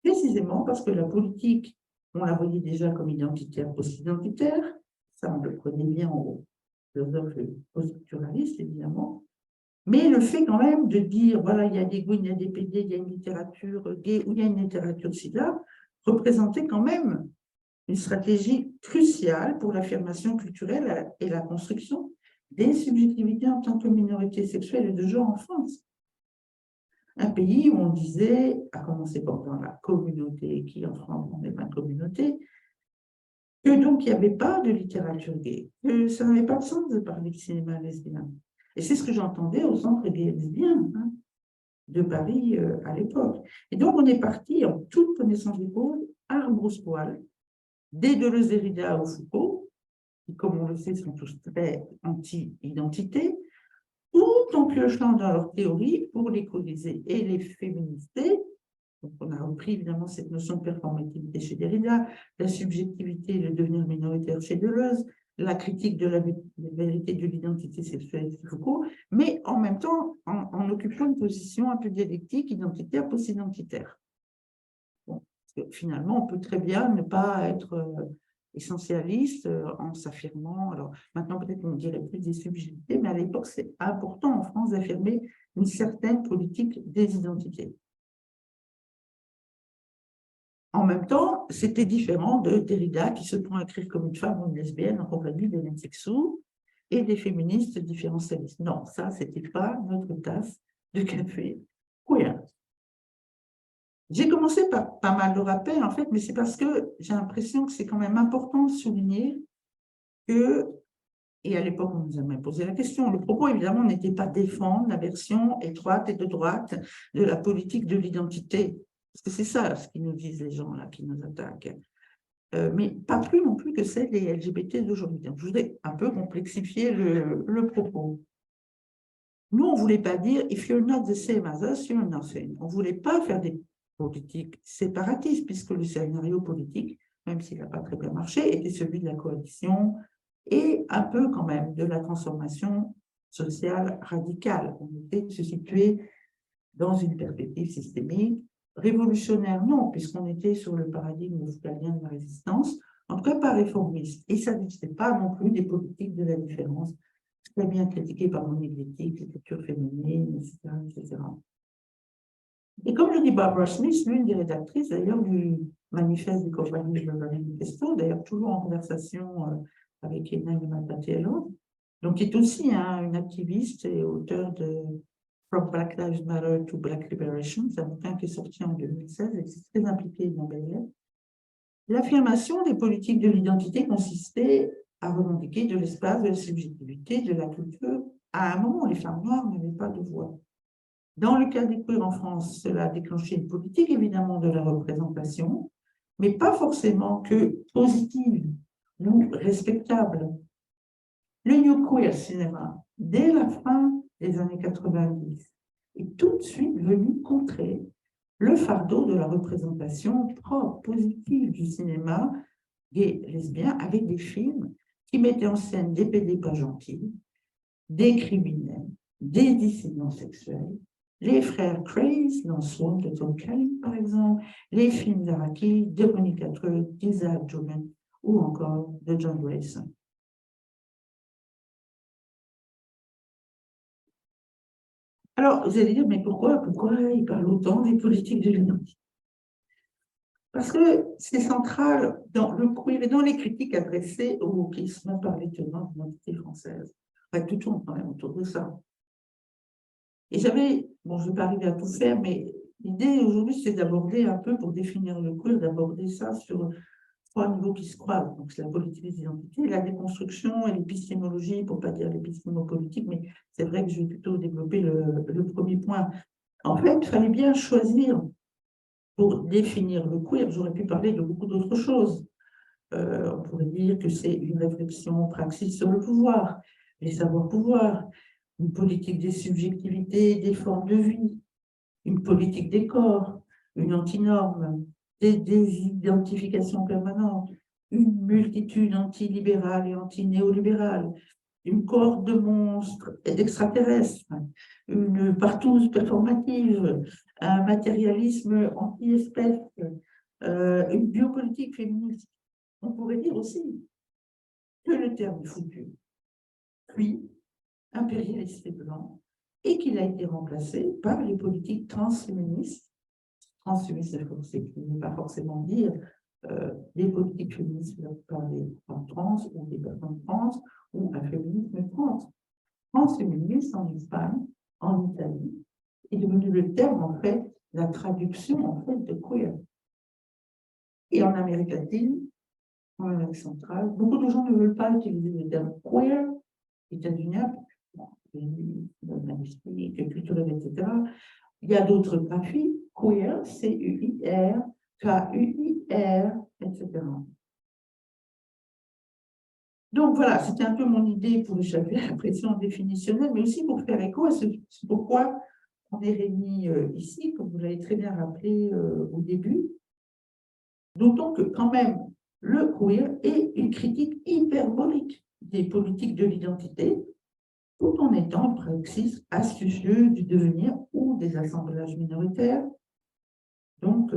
précisément parce que la politique, on la voyait déjà comme identitaire, post-identitaire, ça on le prenait bien en philosophe post-structuraliste, évidemment, mais le fait quand même de dire, voilà, il y a des gays, il y a des PD, il y a une littérature gay ou il y a une littérature sida, représentait quand même une stratégie cruciale pour l'affirmation culturelle et la construction des subjectivités en tant que minorité sexuelle et de genre en France. Un pays où on disait, à commencer par dans la communauté, qui en France n'est pas une communauté, que donc il n'y avait pas de littérature gay, que ça n'avait pas de sens de parler de cinéma lesbien. Et c'est ce que j'entendais au centre gay et lesbien de Paris à l'époque. Et donc on est parti en toute connaissance des causes, arbre au poil, des Deleuze-Derrida au Foucault, qui, comme on le sait, sont tous très anti-identité, tout en piochant dans leur théorie pour les coaliser et les féminister. Donc, on a repris évidemment cette notion de performativité chez Derrida, la subjectivité et le devenir minoritaire chez Deleuze, la critique de la vérité de l'identité sexuelle chez Foucault, mais en même temps en occupant une position un peu dialectique, identitaire, post-identitaire. Bon, parce que finalement, on peut très bien ne pas être essentialiste en s'affirmant. Alors maintenant, peut-être on dirait plus des subjectivités, mais à l'époque, c'est important en France d'affirmer une certaine politique des identités. En même temps, c'était différent de Derrida qui se prend à écrire comme une femme ou une lesbienne en compagnie d'Hélène Sexou et des féministes différentialistes. Non, ça, c'était pas notre tasse de café queer. J'ai commencé par pas mal de rappels, en fait, mais c'est parce que j'ai l'impression que c'est quand même important de souligner que, et à l'époque, on nous a même posé la question, le propos, évidemment, n'était pas défendre la version étroite et de droite de la politique de l'identité. Parce que c'est ça ce qu'ils nous disent, les gens là qui nous attaquent. Mais pas plus non plus que celle des LGBT d'aujourd'hui. Donc, je voudrais un peu complexifier le propos. Nous, on ne voulait pas dire « if you're not the same as us, you're nothing ». On ne voulait pas faire des politiques séparatistes, puisque le scénario politique, même s'il n'a pas très bien marché, était celui de la coalition et un peu quand même de la transformation sociale radicale. On était de se situer dans une perspective systémique. Révolutionnaire, non, puisqu'on était sur le paradigme foucaldien de la résistance, en tout cas pas réformiste. Et ça n'existait pas non plus des politiques de la différence, très bien critiquées par Monique Wittig, l'écriture féminine, etc., etc. Et comme le dit Barbara Smith, l'une des rédactrices d'ailleurs du manifeste du Coopérative Manifesto, d'ailleurs toujours en conversation avec Ena Matatiello, donc qui est aussi une activiste et auteure de From Black Lives Matter to Black Liberation, c'est un bouquin qui est sorti en 2016 et qui est très impliqué dans BLF. L'affirmation des politiques de l'identité consistait à revendiquer de l'espace, de la subjectivité, de la culture, à un moment où les femmes noires n'avaient pas de voix. Dans le cas des queers en France, cela a déclenché une politique évidemment de la représentation, mais pas forcément que positive ou respectable. Le New Queer Cinéma, dès la fin des années 90, est tout de suite venu contrer le fardeau de la représentation propre, positive du cinéma gay, lesbien, avec des films qui mettaient en scène des PD pas gentils, des criminels, des dissidents sexuels, les frères Craze dans Swamp de Tom Kelly, par exemple, les films d'Araki, de Monica Treux, d'Isaac Jogan ou encore de John Grayson. Alors, vous allez dire, mais pourquoi il parle autant des politiques de l'identité? Parce que c'est central dans le queer et dans les critiques adressées au wokisme par les tenants de l'identité française. Enfin, tout tourne quand même autour de ça. Et j'avais, bon, je ne vais pas arriver à tout faire, mais l'idée aujourd'hui, c'est d'aborder un peu, pour définir le queer, d'aborder ça sur trois niveaux qui se croisent. Donc, c'est la politique des identités, la déconstruction et l'épistémologie, pour ne pas dire l'épistémopolitique, mais c'est vrai que je vais plutôt développer le premier point. En fait, il fallait bien choisir pour définir le queer. J'aurais pu parler de beaucoup d'autres choses. On pourrait dire que c'est une réflexion praxis sur le pouvoir, les savoirs-pouvoir, une politique des subjectivités, des formes de vie, une politique des corps, une antinorme, des identifications permanentes, une multitude antilibérale et antinéolibérale, une cohorte de monstres et d'extraterrestres, une partouze performative, un matérialisme anti-espèce, une biopolitique féministe. On pourrait dire aussi que le terme foutu, puis impérialiste et blanc, et qu'il a été remplacé par les politiques transféministes. Transféministes, c'est ne veut pas forcément dire des politiques féministes par des femmes trans ou des personnes trans ou un féminisme trans. Transféministe en Espagne, en Italie, est devenu le terme, en fait, la traduction, en fait, de queer. Et en Amérique latine, en Amérique centrale, beaucoup de gens ne veulent pas utiliser le terme queer, états-unis, culturel, etc. Il y a d'autres graphies, queer, C-U-I-R, K-U-I-R, etc. Donc voilà, c'était un peu mon idée pour échapper à la pression définitionnelle, mais aussi pour faire écho à ce pourquoi on est réunis ici, comme vous l'avez très bien rappelé au début. D'autant que quand même, le queer est une critique hyperbolique des politiques de l'identité, tout en étant praxis astucieux du devenir ou des assemblages minoritaires, donc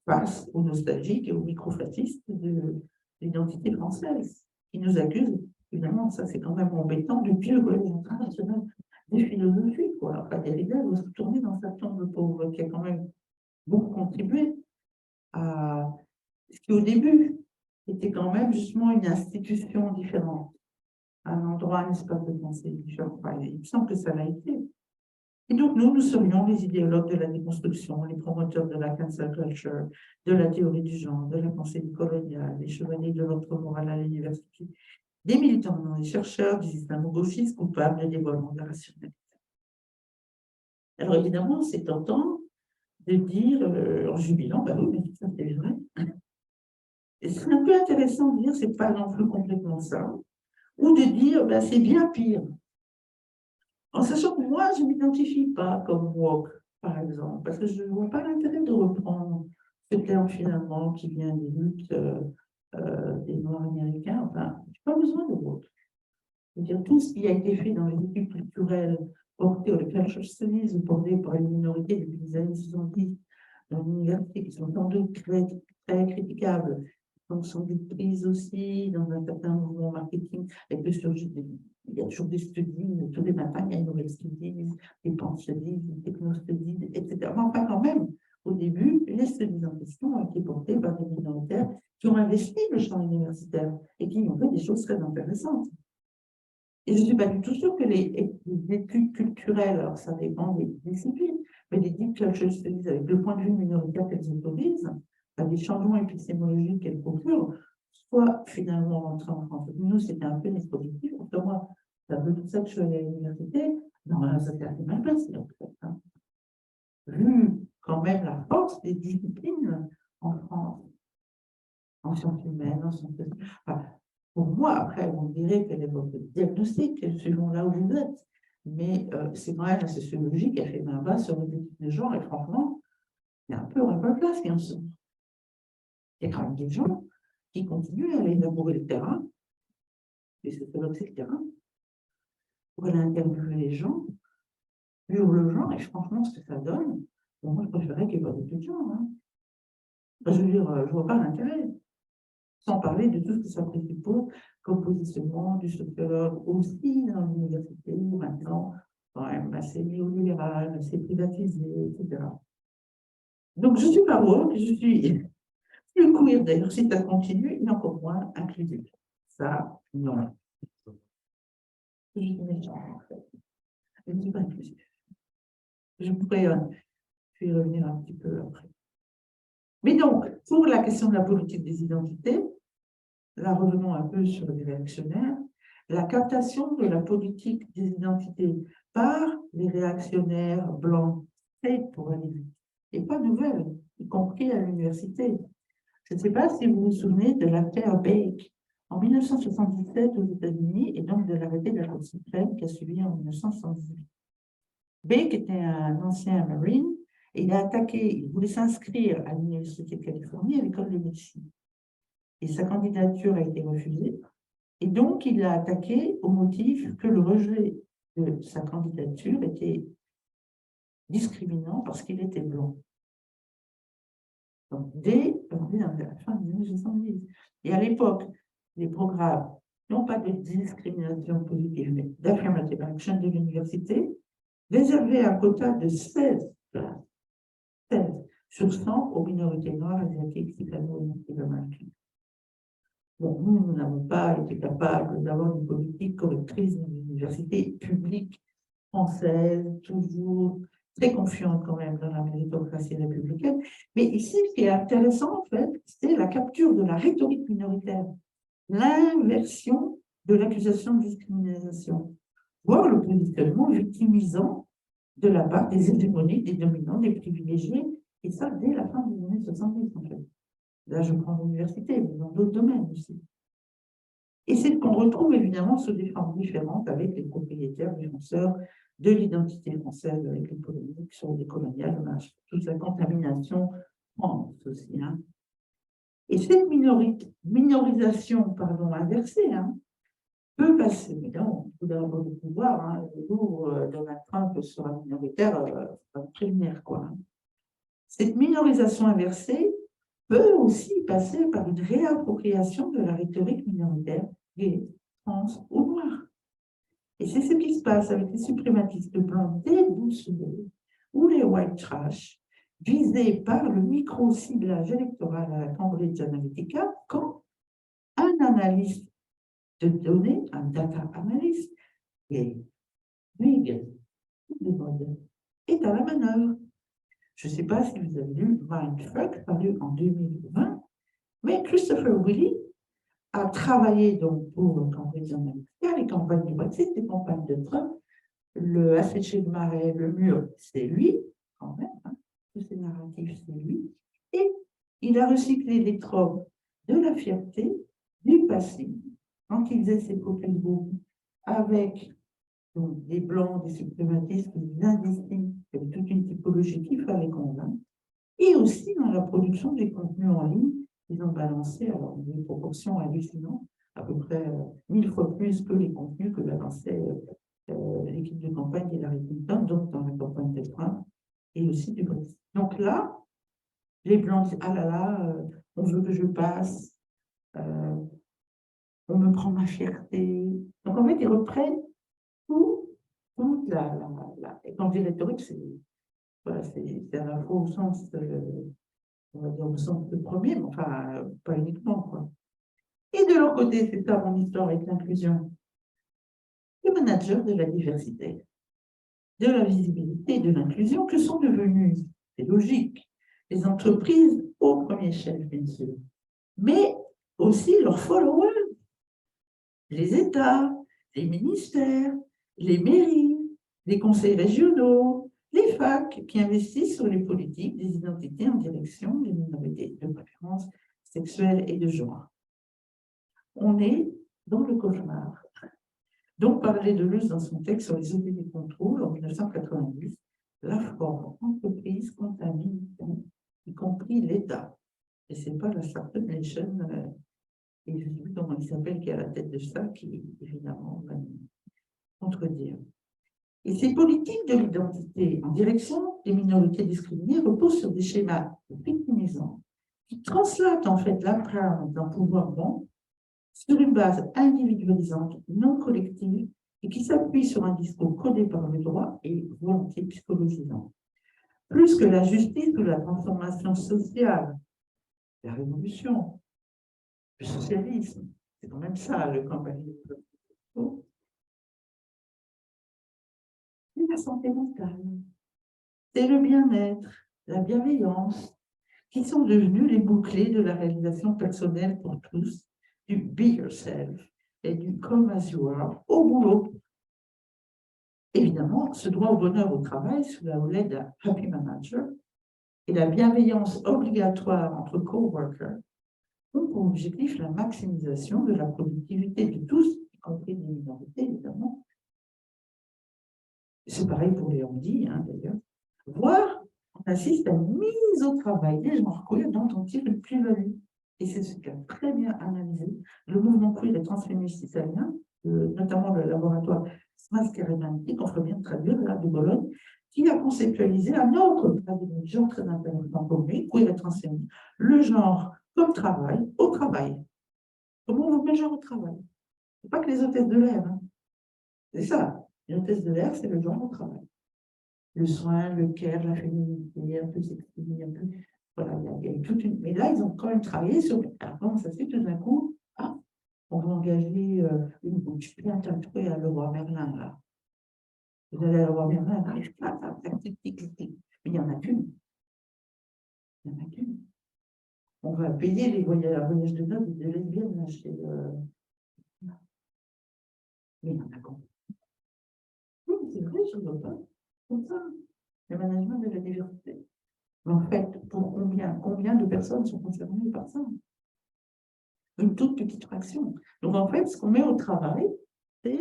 face aux nostalgiques et aux microfascistes de l'identité française, qui nous accusent, évidemment, ça c'est quand même embêtant, depuis le Collège international des philosophies, quoi. Enfin, Derrida doit se tourner dans sa tombe, le pauvre, qui a quand même beaucoup contribué à ce qui, au début, était quand même justement une institution différente, un endroit, un espace de pensée différent. Enfin, il me semble que ça l'a été. Et donc, nous serions les idéologues de la déconstruction, les promoteurs de la cancel culture, de la théorie du genre, de la pensée coloniale, les chevaliers de l'autre morale à l'université, des militants, des chercheurs, des islamo-gauchistes coupables de dévoilement de la rationalité. Alors, évidemment, c'est tentant de dire, en jubilant, bah oui, mais ça c'est vrai. Et c'est un peu intéressant de dire, c'est pas non plus complètement ça, ou de dire, bah, c'est bien pire. En sachant que moi, je ne m'identifie pas comme woke, par exemple, parce que je ne vois pas l'intérêt de reprendre ce terme finalement qui vient des luttes des Noirs américains. Enfin, je n'ai pas besoin de woke. Je veux dire, tout ce qui a été fait dans les études culturelles portées aux culture studies ou portées par une minorité depuis les années 70 dans l'université, qui sont sans doute très critiquables, donc sont des prises aussi dans un certain mouvement marketing, avec le surgit il y a toujours des studies, tous les matins, il y a une nouvelle studies, des studies, des techno-studies, etc. Mais enfin, quand même, au début, les studies en question ont été portées par des minoritaires qui ont investi le champ universitaire et qui ont fait des choses très intéressantes. Et je ne suis pas du tout sûre que les études culturelles, alors ça dépend des disciplines, mais les deep culture studies, avec le point de vue minoritaire qu'elles autorisent, des changements épistémologiques qu'elles procurent, soit finalement rentrés en France. Nous, c'était un peu dispositif. Pour moi, c'est un peu tout ça que je suis allée à l'université. Non, ça s'est assez mal passé, en fait. Hein. Vu quand même la force des disciplines en France, en sciences humaines, en sciences... Enfin, pour moi, après, on dirait quel est votre diagnostic, selon là où vous êtes. Mais c'est quand même la sociologie qui a fait main basse sur les études de genre, et franchement, il y a un peu en place qui en sont. Il y a quand même des gens qui continuent à aller labourer le terrain, et c'est le terrain, pour aller interviewer les gens, urgent, et franchement, ce que ça donne, bon, moi, je préférerais qu'il n'y ait pas d'étudiants. Hein. Enfin, je veux dire, je ne vois pas l'intérêt. Sans parler de tout ce que ça présuppose comme positionnement du sociologue aussi dans l'université, maintenant, quand même assez néolibéral, assez privatisé, etc. Donc, je suis pas woke, je suis plus queer d'ailleurs, si ça continue, et encore moins inclusif. Ça, non. Je suis méchant, en fait. Je ne suis pas inclusif. Je pourrais y revenir un petit peu après. Mais donc, pour la question de la politique des identités, là, revenons un peu sur les réactionnaires, la captation de la politique des identités par les réactionnaires blancs, c'est pour aller vite, n'est pas nouvelle, y compris à l'université. Je ne sais pas si vous vous souvenez de l'affaire Bake en 1977 aux États-Unis et donc de l'arrêté de la Cour suprême qui a suivi en 1978. Bake était un ancien Marine et il voulait s'inscrire à l'Université de Californie à l'école de médecine. Et sa candidature a été refusée. Et donc, il l'a attaqué au motif que le rejet de sa candidature était discriminant parce qu'il était blanc. Donc, dès la fin des années 70. Et à l'époque, les programmes, non pas de discrimination positive, mais d'affirmative action de l'université, réservaient un quota de 16 places, 16 sur 100 aux minorités noires, asiatiques, hispano-américaines américaines. Bon, nous n'avons pas été capables d'avoir une politique correctrice dans l'université publique française, toujours très confiante quand même dans la méritocratie républicaine. Mais ici, ce qui est intéressant, en fait, c'est la capture de la rhétorique minoritaire, l'inversion de l'accusation de discrimination, voire le positionnement victimisant de la part des hégémoniques, des dominants, des privilégiés, et ça dès la fin des années 70, en fait. Là, je prends l'université, mais dans d'autres domaines aussi. Et c'est ce qu'on retrouve évidemment sous des formes différentes avec les propriétaires, les défenseurs de l'identité française, avec les polémiques sur les coloniales, toute la contamination France aussi. Hein. Et cette minorisation inversée peut passer, mais là, on peut avoir le pouvoir, hein, le jour où Donald Trump sera minoritaire, ça va prévenir, quoi. Hein. Cette minorisation inversée peut aussi passer par une réappropriation de la rhétorique minoritaire gay, trans ou noire. Et c'est ce qui se passe avec les suprématistes blancs des Bousselés ou les white trash, visés par le micro-ciblage électoral à la Cambridge Analytica, quand un analyste de données, un data analyst, et Big est à la manœuvre. Je ne sais pas si vous avez lu Mindfuck, paru en 2020, mais Christopher Willey a travaillé donc pour Cambridge Analytica, les campagnes du Brexit, les campagnes de Trump, le affiché de Marais, le mur, c'est lui, quand même, hein, tous ces narratifs, c'est lui, et il a recyclé les tropes de la fierté, du passé, quand il faisait ses coquelicots avec donc, des blancs, des suprématistes, des indistincts, il y avait toute une typologie qu'il fallait convaincre, et aussi dans la production des contenus en ligne, ils ont balancé alors, des proportions hallucinantes, à peu près 1000 fois plus que les contenus que balançait l'équipe de campagne d'Hillary Clinton, donc dans la campagne de Trump, et aussi du Brexit. Donc là, les Blancs disent, ah là là, on veut que je passe, on me prend ma fierté. Donc en fait, ils reprennent toute et quand je dis rhétorique, c'est voilà, à la fois au sens, on va dire au sens de premier, mais enfin, pas uniquement, quoi. Et de leur côté, c'est ça mon histoire avec l'inclusion. Les managers de la diversité, de la visibilité et de l'inclusion, que sont devenus, c'est logique, les entreprises au premier chef, bien sûr, mais aussi leurs followers, les États, les ministères, les mairies, les conseils régionaux, les facs qui investissent sur les politiques des identités en direction des minorités de préférence sexuelle et de genre. On est dans le cauchemar. Donc, parlait Deleuze dans son texte sur les outils de contrôle en 1990, la forme entreprise contamine, y compris l'État. Et ce n'est pas la Startup Nation, et je ne sais plus comment il s'appelle, qui est à la tête de ça, qui évidemment va nous contredire. Et ces politiques de l'identité en direction des minorités discriminées reposent sur des schémas victimisants qui translatent en fait l'empreinte d'un pouvoir bon sur une base individualisante, non collective, et qui s'appuie sur un discours codé par le droit et volonté psychologisante. Plus que la justice ou la transformation sociale, la révolution, le socialisme, c'est quand même ça le campagne. C'est la santé mentale, c'est le bien-être, la bienveillance, qui sont devenus les mots-clés de la réalisation personnelle pour tous, du be yourself et du come as you are au boulot. Évidemment, ce droit au bonheur au travail sous la houlette d'un happy manager et la bienveillance obligatoire entre coworkers ont pour objectif la maximisation de la productivité de tous, y compris des minorités, évidemment. C'est pareil pour les handis, hein, d'ailleurs. Voire, on assiste à une mise au travail des gens queer dont on tire une plus-value. Et c'est ce qu'a très bien analysé le mouvement queer et transféministe italien, notamment le laboratoire Smascarenanti, qu'on ferait bien traduire, là, de Bologne, qui a conceptualisé un autre paradigme de genre très intéressant pour lui, queer et transféministe, le genre comme travail, au travail. Comment on met le genre au travail? C'est pas que les hôtesses de l'air, hein. C'est ça. Les hôtesses de l'air, c'est le genre au travail. Le soin, le care, la féminité, un peu sexy, un peu. Voilà, il y a toute une. Mais là, ils ont quand même travaillé sur. Alors, comment ça se fait tout d'un coup? Ah, on va engager une bouche bien tatouée à Leroy Merlin, là. Vous allez à Leroy Merlin, n'arrive pas à faire tic. Mais il n'y en a qu'une. Il n'y en a qu'une. On va payer les voyages de noces de lesbiennes chez. Mais il y en a combien? Oui, c'est vrai, je ne vois pas. Comme ça, le management de la diversité. Mais en fait, pour combien de personnes sont concernées par ça? Une toute petite fraction. Donc, en fait, ce qu'on met au travail, c'est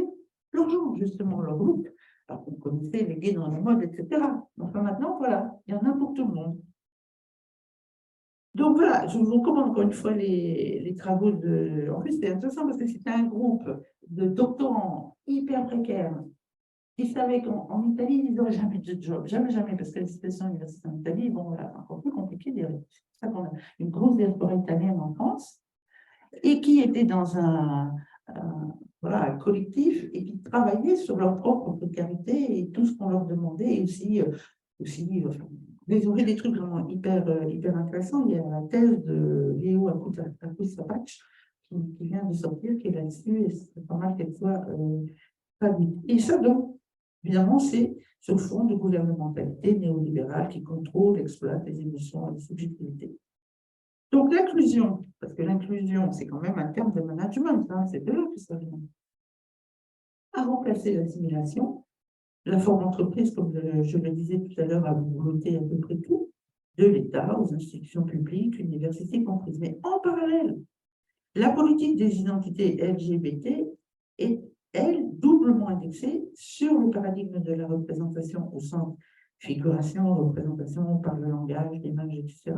leur genre, justement, leur groupe. Alors, vous connaissez les gays dans la mode, etc. Enfin, maintenant, voilà, il y en a pour tout le monde. Donc, voilà, je vous recommande encore une fois les travaux de... En plus, c'était intéressant parce que c'était un groupe de doctorants hyper précaires qui savaient qu'en Italie, ils n'auraient jamais de job, jamais, parce que la situation universitaire en Italie, bon, voilà, encore plus compliquée. C'est pour ça qu'on a une grosse diaspora italienne en France, et qui étaient dans voilà, un collectif et qui travaillaient sur leur propre précarité et tout ce qu'on leur demandait, et aussi enfin, ils ont fait des trucs vraiment hyper intéressants. Il y a la thèse de Léo Akusapach qui vient de sortir, qui est là-dessus, et c'est pas mal qu'elle soit traduite. Et ça, donc, évidemment, c'est sur fond de gouvernementalité néolibérale qui contrôle, exploite les émotions et les subjectivités. Donc, l'inclusion, parce que l'inclusion, c'est quand même un terme de management, hein, c'est de là que ça vient, a remplacé l'assimilation. La forme d'entreprise, comme je le disais tout à l'heure, a voté à peu près tout, de l'État aux institutions publiques, universités comprises. Mais en parallèle, la politique des identités LGBT est, elle, doublement indexée sur le paradigme de la représentation au sens figuration, représentation par le langage, l'image, etc.,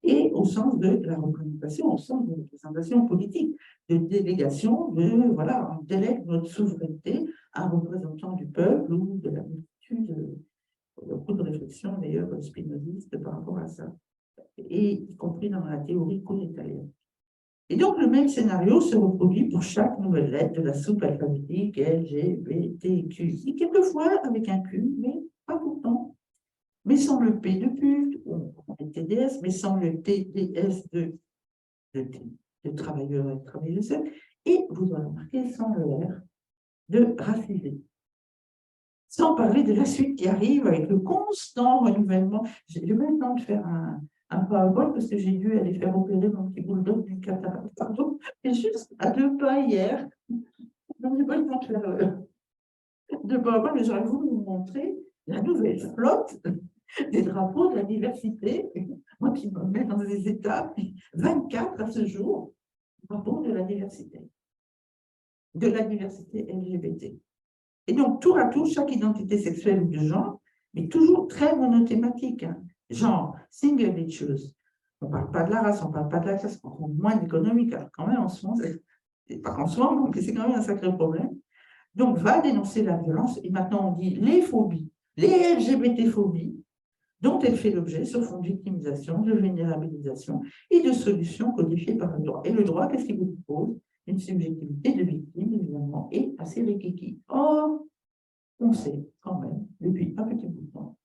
et au sens de la représentation, au sens de représentation politique, de délégation, voilà, on délègue notre souveraineté à un représentant du peuple ou de la multitude. Il y a beaucoup de réflexions, d'ailleurs, spinozistes par rapport à ça, et y compris dans la théorie italienne. Et donc, le même scénario se reproduit pour chaque nouvelle lettre de la soupe alphabétique LGBTQI, quelquefois avec un Q, mais pas pourtant. Mais sans le P de pute, ou le TDS, mais sans le TDS de travailleurs et travailleuses, et vous aurez remarqué sans le R de racisé. Sans parler de la suite qui arrive avec le constant renouvellement. J'ai eu le temps de faire un PowerPoint parce que j'ai dû aller faire opérer mon petit bulldog du cataracte, pardon, et juste à 2 pas hier. Donc, j'ai pas eu le temps de faire de PowerPoint, mais j'aurais voulu vous montrer la nouvelle flotte des drapeaux de la diversité. Moi qui me mets dans les étapes, 24 à ce jour, drapeaux de la diversité LGBT. Et donc, tour à tour, chaque identité sexuelle ou de genre, mais toujours très monothématique. Hein. Genre, single issues. On ne parle pas de la race, on ne parle pas de la classe, on parle moins d'économique. Alors, quand même, en ce moment, c'est pas qu'en ce moment, mais c'est quand même un sacré problème. Donc, va dénoncer la violence, et maintenant on dit les phobies, les LGBT-phobies, dont elle fait l'objet sur fond de victimisation, de vulnérabilisation et de solutions codifiées par le droit. Et le droit, qu'est-ce qu'il vous propose? Une subjectivité de victime, évidemment, et assez rikiki. Or, on sait quand même, depuis un petit bout de temps,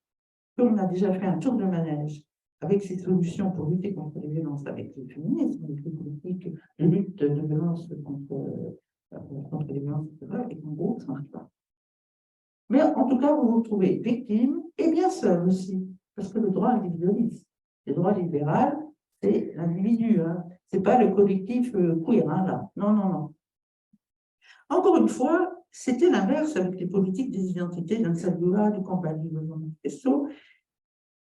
qu'on a déjà fait un tour de manège avec ces solutions pour lutter contre les violences avec le féminisme, les politiques de lutte de violence contre les violences, etc., et qu'en gros, ça ne marche pas. Mais en tout cas, vous vous trouvez victime et bien seul aussi, parce que le droit individualiste. Le droit libéral, c'est l'individu, hein. Ce n'est pas le collectif queer, hein, là. Non, non, non. Encore une fois, c'était l'inverse avec les politiques des identités d'Ansaldoula, de compagnie de Manifesto,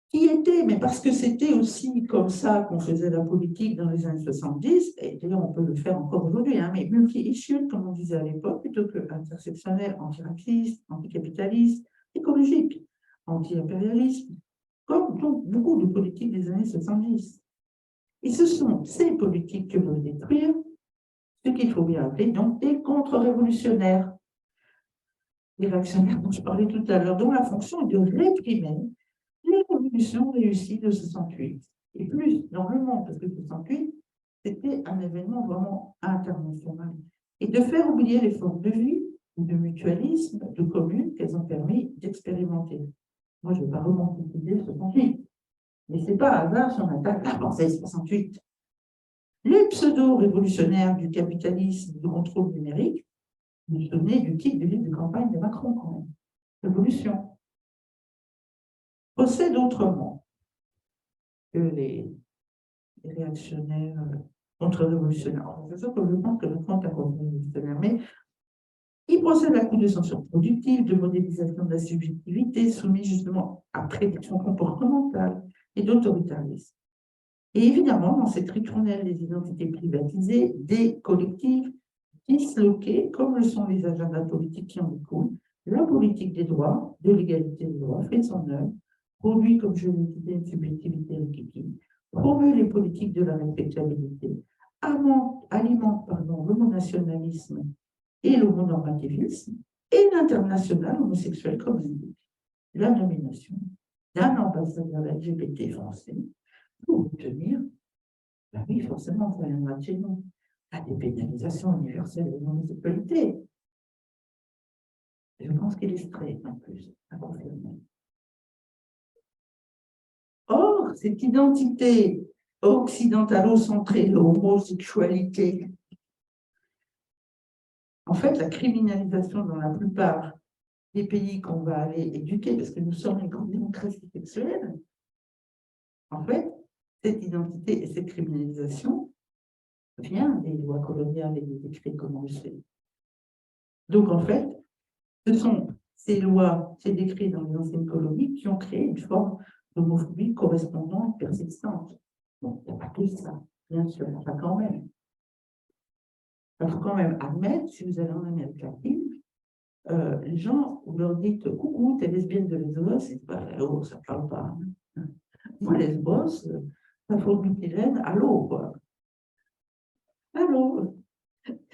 qui était, mais parce que c'était aussi comme ça qu'on faisait la politique dans les années 70, et d'ailleurs on peut le faire encore aujourd'hui, hein, mais multi-issue, comme on disait à l'époque, plutôt que intersectionnel, antiraciste, anticapitaliste, écologique, anti-impérialiste, comme donc, beaucoup de politiques des années 70. Et ce sont ces politiques que veulent détruire ce qu'il faut bien appeler donc des contre-révolutionnaires. Les réactionnaires dont je parlais tout à l'heure, dont la fonction est de réprimer les révolutions réussies de 68. Et plus dans le monde, parce que 68, c'était un événement vraiment international. Et de faire oublier les formes de vie, de mutualisme, de commune qu'elles ont permis d'expérimenter. Moi, je ne vais pas remonter l'idée de 68. Mais ce n'est pas hasard si on attaque la pensée 68. Les pseudo-révolutionnaires du capitalisme, du contrôle numérique, vous vous souvenez du titre du livre de campagne de Macron, quand même. Révolution. Procède autrement que les réactionnaires contre-révolutionnaires. C'est sûr que je pense que le compte est contre-révolutionnaire, mais ils procèdent à coups de censure productive, de modélisation de la subjectivité, soumis justement à prédiction comportementale et d'autoritarisme. Et évidemment, dans cette ritournelle des identités privatisées, des collectifs disloqués, comme le sont les agendas politiques qui en découlent, la politique des droits, de l'égalité des droits, fait son œuvre, produit, comme je l'ai dit, une subjectivité rikiki, promeut les politiques de la respectabilité, alimente l'homonationalisme et l'homonormativisme, et l'international homosexuel comme indique la nomination d'un ambassadeur LGBT français pour obtenir, ben oui, forcément, ça viendra de chez nous, la dépénalisation universelle de l'homosexualité. Je pense qu'il est straight en plus, à confirmer. Or, cette identité occidentalo-centrée, l'homosexualité, en fait, la criminalisation dans la plupart des pays qu'on va aller éduquer, parce que nous sommes une grande démocratie sexuelle, en fait, cette identité et cette criminalisation vient des lois coloniales et des décrets, comme on le sait. Donc, en fait, ce sont ces lois, ces décrets dans les anciennes colonies qui ont créé une forme d'homophobie correspondante, persistante. Bon, il n'y a pas que ça, bien sûr, il y a quand même. Il faut quand même admettre, si vous allez en Amérique latine, les gens, vous leur dites « Coucou, t'es lesbienne de Lesbos », et oh, ça ne parle pas. Hein. Moi, Lesbos, ça faut multilène, allô, quoi. Allô.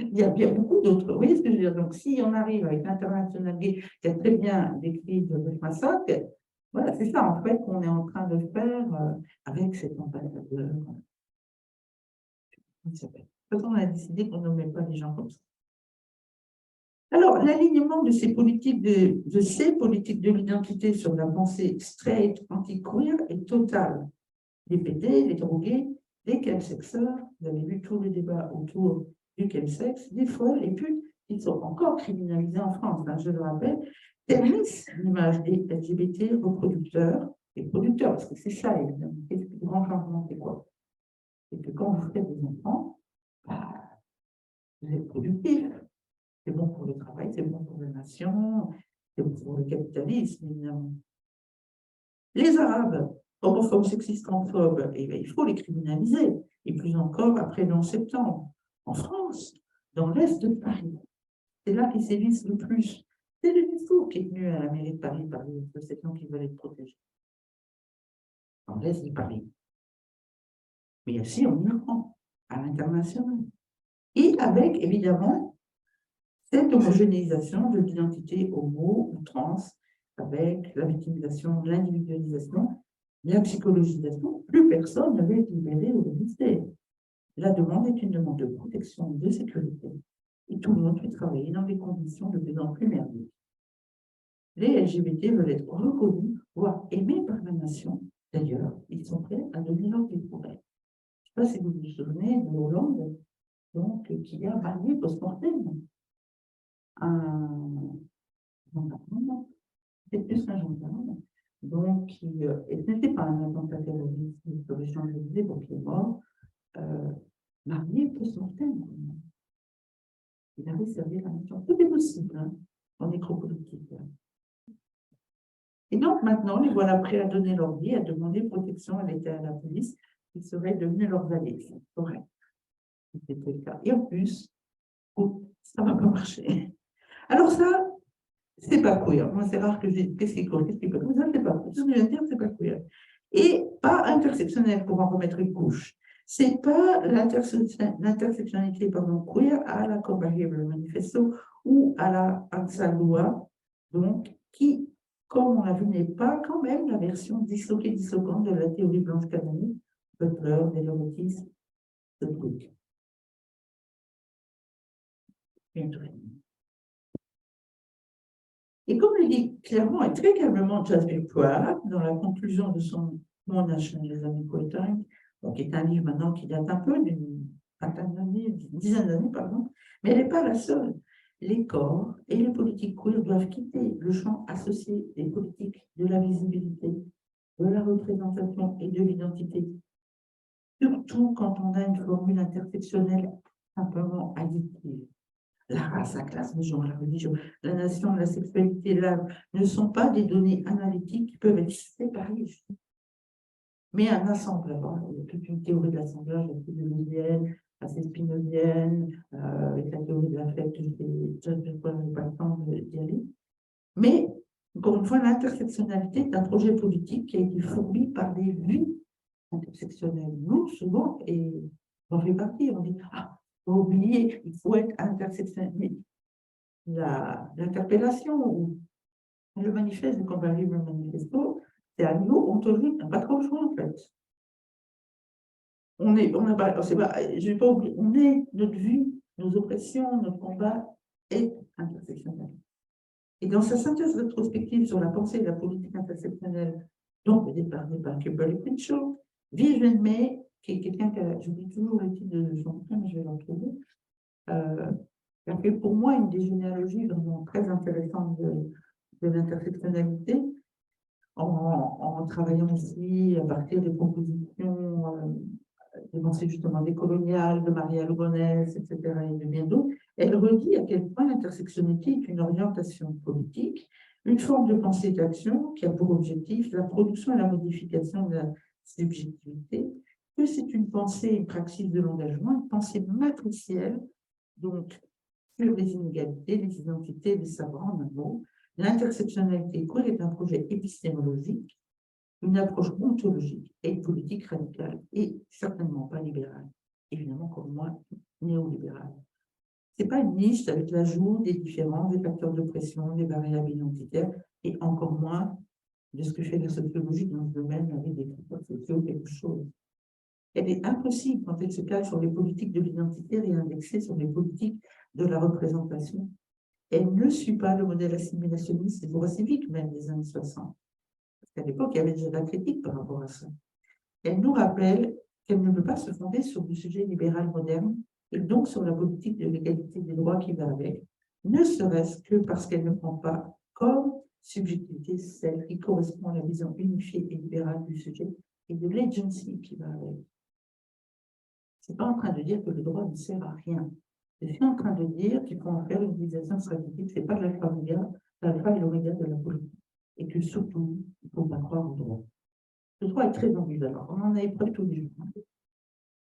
Il y a bien beaucoup d'autres. Vous voyez ce que je veux dire? Donc, si on arrive avec l'International Gay, qui a très bien décrit le massacre, voilà, c'est ça, en fait, qu'on est en train de faire avec cet ambassadeur. Comment il s'appelle? De toute façon, on a décidé qu'on ne nommait pas les gens comme ça. Alors, l'alignement de ces politiques de l'identité sur la pensée straight, anti-queer est total. Les PD, les drogués, les chemsexeurs, vous avez vu tous les débats autour du chemsex, les folles, les putes, qui sont encore criminalisés en France, hein, je le rappelle, ternissent l'image des LGBT reproducteurs et producteurs, parce que c'est ça, évidemment. Le grand changement, c'est quoi? C'est que quand vous faites des enfants, bah, vous êtes productif. C'est bon pour le travail, c'est bon pour la nation, c'est bon pour le capitalisme, évidemment. Les Arabes, homophobes, sexistes, transphobes, eh bien, il faut les criminaliser. Et plus encore après le 11 septembre. En France, dans l'Est de Paris, c'est là qu'ils sévissent le plus. C'est le discours qui est venu à la mairie de Paris par les associations qui veulent être protégées. Dans l'Est de Paris. Mais aussi en Iran, à l'international. Et avec, évidemment, Cette homogénéisation de l'identité homo ou trans, avec la victimisation, l'individualisation, la psychologisation, plus personne ne veut être libéré ou résister. La demande est une demande de protection, de sécurité, et tout le monde fait travailler dans des conditions de plus en plus merdiques. Les LGBT veulent être reconnus, voire aimés par la nation. D'ailleurs, ils sont prêts à donner leur vie pour elle. Je ne sais pas si vous vous souvenez de Hollande, donc, qui a marié post-mortem un gendarme, c'est plus un gendarme, donc, et ce n'était pas un attentat terroriste sur les Champs-Élysées, donc il est mort, marié post-mortem. Il avait servi la nation. Tout est possible, hein, en nécropolitique. Et donc maintenant, les voilà prêts à donner leur vie, à demander protection à l'État et à la police, qui seraient devenus leurs alliés. C'est correct. C'était le cas. Et en plus, ça ne va pas marcher. Alors ça, c'est pas queer. Moi, c'est rare que j'ai qu'est-ce qui court, qu'est-ce qui peut. Ça, c'est pas queer. Ce que je viens de dire, c'est pas queer. Et pas intersectionnel pour en remettre une couche. C'est pas l'intersectionnalité queer à la Core Behavioral Manifesto ou à la ANSA-LOA, donc, qui, comme on l'a vu, n'est pas quand même la version disloquée, disloquante de la théorie blanche canonique, Butler, Deleuze, ce truc. Et comme le dit clairement et très calmement Jasmine Poirot dans la conclusion de son More Nationalism Equality, qui est un livre maintenant qui date un peu d'une vingtaine d'années, d'une dizaine d'années, pardon, mais elle n'est pas la seule. Les corps et les politiques queer doivent quitter le champ associé des politiques de la visibilité, de la représentation et de l'identité, surtout quand on a une formule intersectionnelle simplement additive. La race, la classe, le genre, la religion, la nation, la sexualité, l'âge ne sont pas des données analytiques qui peuvent être séparées. Mais un assemblage, il y a toute une théorie de l'assemblage assez deleuzienne, assez spinozienne, avec la théorie de l'affect, je n'ai pas le temps d'y aller. Mais, encore une fois, l'intersectionnalité est un projet politique qui a été fourni par des vues intersectionnelles. Nous, souvent, et on fait partie, on dit « Ah, il faut oublier, il faut être intersectionnel. » L'interpellation ou le manifeste du combat libre, le manifesto, c'est à niveau ontologique, on n'a pas trop le choix en fait. On n'a pas, je vais pas oublier, on est, notre vue, nos oppressions, notre combat est intersectionnel. Et dans sa synthèse rétrospective sur la pensée de la politique intersectionnelle, dont est parlé par Kimberly Crenshaw, Vivian May, qui est quelqu'un qui a, j'oublie toujours le titre de son bouquin, mais je vais le retrouver, qui a fait pour moi une des généalogies vraiment très intéressantes de l'intersectionnalité, en travaillant aussi à partir des propositions des pensées justement décoloniales, de Maria Lugones, etc., et de bien d'autres. Elle redit à quel point l'intersectionnalité est une orientation politique, une forme de pensée et d'action qui a pour objectif la production et la modification de la subjectivité, que c'est une pensée et une praxis de l'engagement, une pensée matricielle, donc sur les inégalités, les identités, les savoirs, en un mot. L'intersectionnalité queer est un projet épistémologique, une approche ontologique et une politique radicale, et certainement pas libérale, évidemment comme moi, néolibérale. Ce n'est pas une niche avec l'ajout des différences, des facteurs de pression, des variables identitaires, et encore moins de ce que fait la sociologie dans ce domaine avec des critères sociaux, quelque chose. Elle est impossible quand elle se cale sur les politiques de l'identité et indexée sur les politiques de la représentation. Elle ne suit pas le modèle assimilationniste et droit civique même des années 60. Parce qu'à l'époque, il y avait déjà de la critique par rapport à ça. Elle nous rappelle qu'elle ne peut pas se fonder sur le sujet libéral moderne et donc sur la politique de l'égalité des droits qui va avec, ne serait-ce que parce qu'elle ne prend pas comme subjectivité celle qui correspond à la vision unifiée et libérale du sujet et de l'agency qui va avec. Je ne suis pas en train de dire que le droit ne sert à rien. Je suis en train de dire qu'il faut en faire une utilisation stratégique. Ce n'est pas l'alpha et l'oméga de la politique. Et que surtout, il ne faut pas croire au droit. Le droit est très ambivalent. On en a épreuve tous les jours.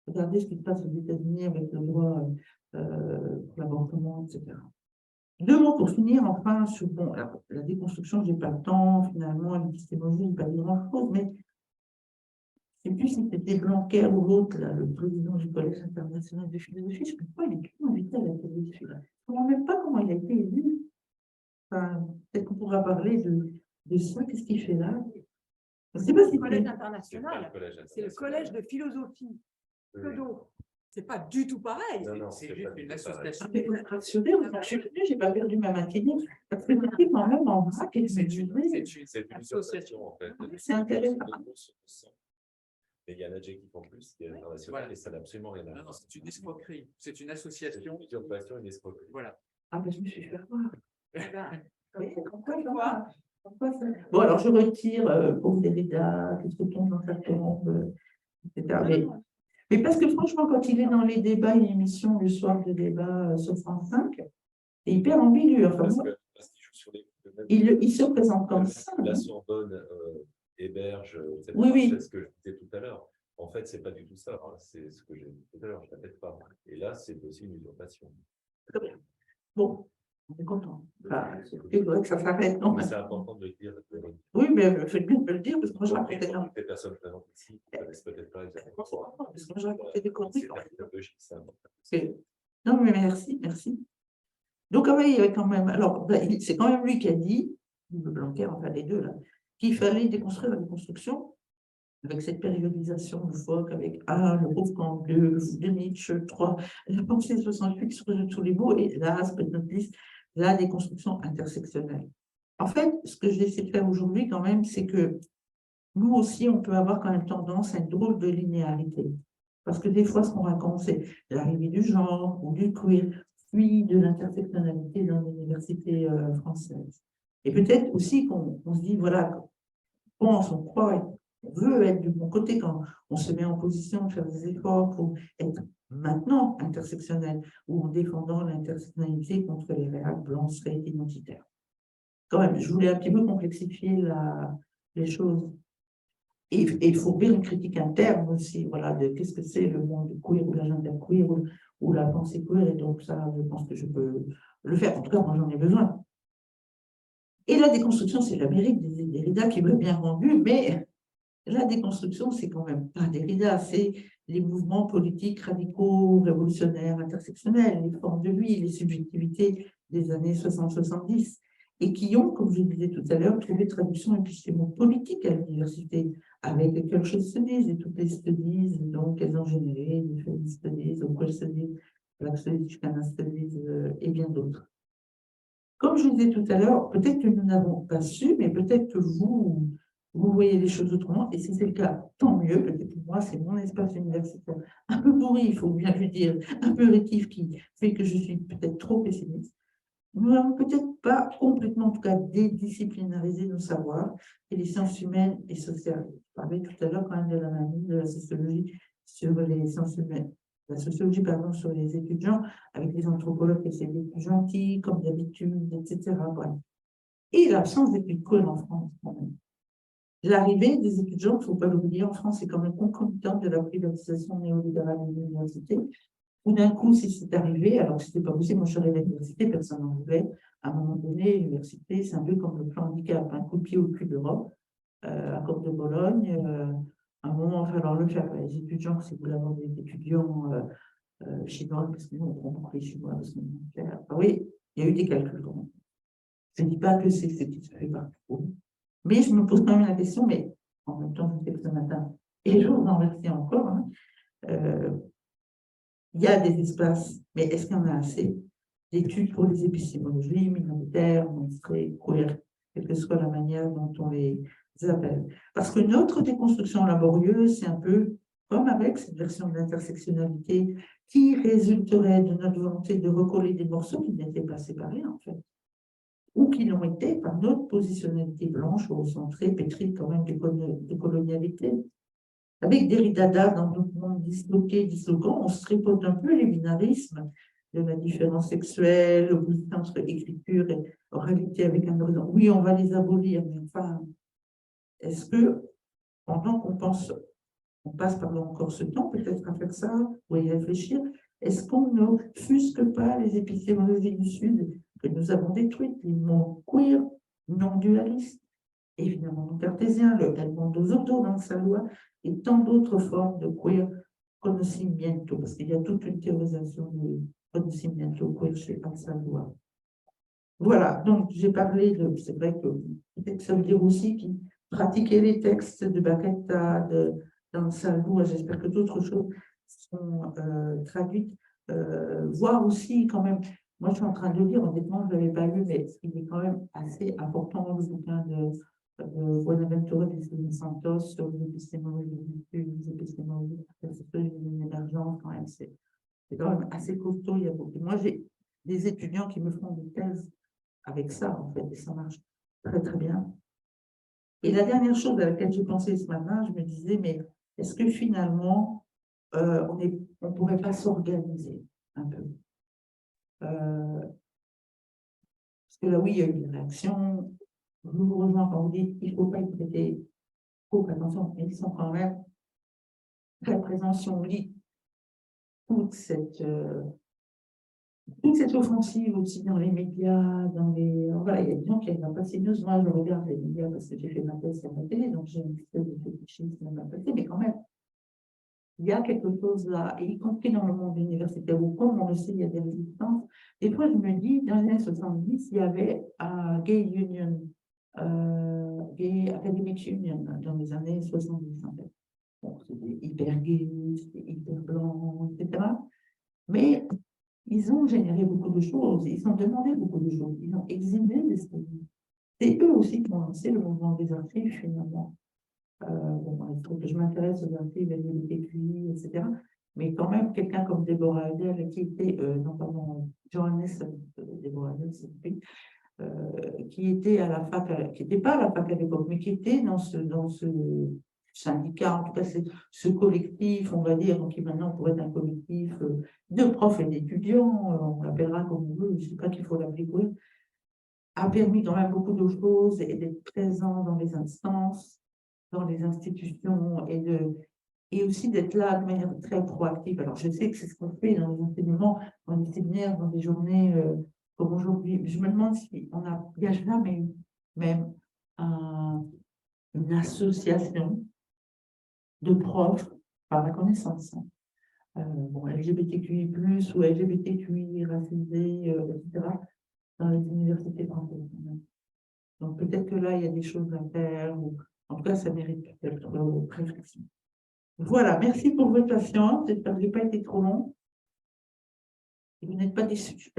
Regardez ce qui se passe aux États-Unis avec le droit pour l'avortement, etc. Deux mots pour finir, enfin, sur bon, la déconstruction, je n'ai pas le temps, finalement, l'épistémologie, je n'ai pas dit grand-chose, mais sais plus si c'était Blanquer ou l'autre, là, le président du Collège international de philosophie, je ne sais pas, il est plus invité à la télévision. Je ne comprends même pas comment il a été élu. Enfin, peut-être qu'on pourra parler de ça, qu'est-ce qu'il fait là? Je ne sais pas si Le collège c'est. international, c'est le collège de philosophie. Pseudo. C'est pas du tout pareil. Non, C'est juste une association. Ah, mais vous êtes rassuré, je suis venue, je n'ai pas perdu ma matinée. Parce que j'étais quand même en vrac et je me disais, C'est une association, en fait. c'est intéressant. Mais il y en a déjà qui font plus, qui est international, Voilà. et ça n'a absolument rien à Non, voir. c'est une escroquerie. C'est une C'est association. une usurpation et une escroquerie. Voilà. Ah, ben je me suis fait voir. Oui, Pourquoi pourquoi ça? Bon, alors je retire pour Derrida, qu'est-ce que tombe dans sa tombe, etc. Mais parce que franchement, quand il est dans les débats, une émission le soir de débat sur France 5, c'est hyper ambigu. Enfin, Parce moi, qu'il joue sur les. il se présente comme ça. La Sorbonne héberge, etc. Oui, oui. C'est ce que je disais tout à l'heure. En fait, ce n'est pas du tout ça. Hein. C'est ce que j'ai dit tout à l'heure, je ne répète pas. Et là, c'est aussi une usurpation. Très bien. Bon, on est content. Il faudrait que ça s'arrête. Non, Mais c'est important de le dire. oui, mais faites bien de me le dire, parce que moi, je racontais Les personnes présentes ici ne connaissent peut-être pas exactement ça. parce que moi, je racontais des conneries. C'est pédagogique, c'est important. Non, mais merci, merci. Donc, ah oui, il y avait quand même. Alors, c'est quand même lui qui a dit, le Blanquer, enfin les deux, là, qu'il fallait déconstruire la déconstruction avec cette périodisation de Fock, avec le Wolfgang II, le Fou de Nietzsche, 3, la pensée 68 sur tous les mots, et last but not least, la déconstruction intersectionnelle. En fait, ce que j'essaie de faire aujourd'hui, quand même, c'est que nous aussi, on peut avoir quand même tendance à une drôle de linéarité. Parce que des fois, ce qu'on raconte, c'est l'arrivée du genre ou du queer, puis de l'intersectionnalité dans l'université française. Et peut-être aussi qu'on se dit, voilà, on pense, on croit, on veut être du bon côté quand on se met en position de faire des efforts pour être maintenant intersectionnel ou en défendant l'intersectionnalité contre les réacts blancs, straight, identitaires. Quand même, je voulais un petit peu complexifier les choses. Et il faut bien une critique interne aussi, voilà, de qu'est-ce que c'est le monde queer ou l'agenda queer ou la pensée queer. Et donc ça, je pense que je peux le faire. En tout cas, moi, j'en ai besoin. Et la déconstruction, c'est l'Amérique des Derrida qui veut bien rendu, mais la déconstruction, c'est quand même pas Derrida, c'est les mouvements politiques radicaux, révolutionnaires, intersectionnels, les formes de lui, les subjectivités des années 60-70, et qui ont, comme je le disais tout à l'heure, trouvé traduction épistémo-politique à l'université, avec Cultural Studies et toutes les studies, donc elles ont généré les Feminist Studies, Queer Studies, Black Studies, Chicana Studies et bien d'autres. Comme je disais tout à l'heure, peut-être que nous n'avons pas su, mais peut-être que vous voyez les choses autrement, et si c'est le cas, tant mieux. Peut-être que moi, c'est mon espace universitaire un peu pourri, il faut bien le dire, un peu rétif, qui fait que je suis peut-être trop pessimiste. Nous n'avons peut-être pas complètement, en tout cas, dédisciplinarisé nos savoirs, et les sciences humaines et sociales. Je parlais tout à l'heure quand même de l'analyse de la sociologie sur les sciences humaines. La sociologie, pardon, sur les étudiants, avec les anthropologues qui essaient d'être plus gentils, comme d'habitude, etc. Voilà. Et l'absence d'études queer en France, quand même. L'arrivée des étudiants, il ne faut pas l'oublier, en France, c'est quand même concomitante de la privatisation néolibérale de l'université. Tout d'un coup, si c'est arrivé, alors que ce n'était pas possible, moi je suis arrivée à l'université, personne n'en voulait. À un moment donné, l'université, c'est un peu comme le plan handicap, un coup de pied au cul d'Europe, à Côte de Bologne. À un moment, il va falloir le faire. Les étudiants, si vous voulez avoir des étudiants chinois, parce que nous, on prend beaucoup les Chinois, parce qu'on faire. Ah oui, il y a eu des calculs quand même. Je ne dis pas que c'est ce qui se fait partout. Mais je me pose quand même la question, mais en même temps, je sais que ce matin, et je vous en remercie encore, hein, il y a des espaces, mais est-ce qu'il y en a assez d'études pour les épistémologies minoritaires, monstrées, queer, quelle que soit la manière dont on les appelle. Parce que notre déconstruction laborieuse, c'est un peu comme avec cette version de l'intersectionnalité qui résulterait de notre volonté de recoller des morceaux qui n'étaient pas séparés, en fait, ou qui l'ont été par notre positionnalité blanche, au-centrée, pétrie quand même de colonialité. Avec Derrida dans notre monde disloqué, disloquant, on se tripote un peu les binarismes de la différence sexuelle, l'opposition entre écriture et oralité avec un horizon. Oui, on va les abolir, mais enfin, est-ce que, pendant qu'on passe encore ce temps, peut-être à faire ça, ou à y réfléchir, est-ce qu'on n'offusque pas les épistémologies du Sud que nous avons détruites, les mondes queer, non dualistes, évidemment non cartésiens, le monde aux autos dans sa loi, et tant d'autres formes de queer conocimiento, parce qu'il y a toute une théorisation du conocimiento queer chez Ansaldoa. Voilà, donc j'ai parlé de, c'est vrai que peut-être ça veut dire aussi qu'il pratiquait les textes de Barretta, d'Ansaldoa, j'espère que d'autres choses sont traduites, voir aussi quand même, moi je suis en train de le lire, honnêtement je ne l'avais pas lu, mais il est quand même assez important dans le bouquin de Buenaventura de Santos sur l'épistémologie de l'émergence, quand même, c'est quand même assez costaud. Il y a beaucoup. Moi, j'ai des étudiants qui me font des thèses avec ça, en fait, et ça marche très, très bien. Et la dernière chose à laquelle j'ai pensé ce matin, je me disais, mais est-ce que finalement, on ne pourrait pas s'organiser un peu parce que là, oui, il y a eu une réaction. Je vous rejoins quand vous dites qu'il ne faut pas y prêter trop attention, mais ils sont quand même très présents si on lit toute cette offensive aussi dans les médias, voilà, il y a des gens qui n'ont pas si news. Moi, je regarde les médias parce que j'ai fait ma thèse sur la télé, donc j'ai une espèce de fétichisme de ma côté, mais quand même, il y a quelque chose là, et y compris dans le monde universitaire, où comme on le sait, il y a des résistances. Des fois, je me dis, dans les années 70, il y avait un Gay Union, Gay Academic Union, dans les années 70, en fait. Bon, c'était hyper gay, c'était hyper blanc, etc. Mais ils ont généré beaucoup de choses, ils ont demandé beaucoup de choses, ils ont exilé des studies. C'est eux aussi qui ont lancé le mouvement des archives, finalement. Bon, il faut que je m'intéresse aux archives LGBTQI, etc. Mais quand même, quelqu'un comme Deborah Adele, qui était, non, pardon, Johannes, Deborah Adele, c'est lui, qui était à la fac, qui n'était pas à la fac à l'époque, mais qui était dans ce syndicat, en tout cas, c'est ce collectif, on va dire, qui maintenant pourrait être un collectif de profs et d'étudiants, on l'appellera comme on veut, je ne sais pas qu'il faut l'appeler, a permis quand même beaucoup de choses et d'être présent dans les instances, dans les institutions et aussi d'être là de manière très proactive. Alors, je sais que c'est ce qu'on fait dans les enseignements, dans les séminaires, dans des journées comme aujourd'hui. Je me demande si on a, il n'y a jamais eu même une association de profs, par ma connaissance, bon, LGBTQI+, ou LGBTQI racisés, etc., dans les universités françaises. Donc, peut-être que là, il y a des choses à faire, ou en tout cas, ça mérite peut-être réflexion. Voilà, merci pour votre patience. J'espère que je n'ai pas été trop long. Et vous n'êtes pas déçus.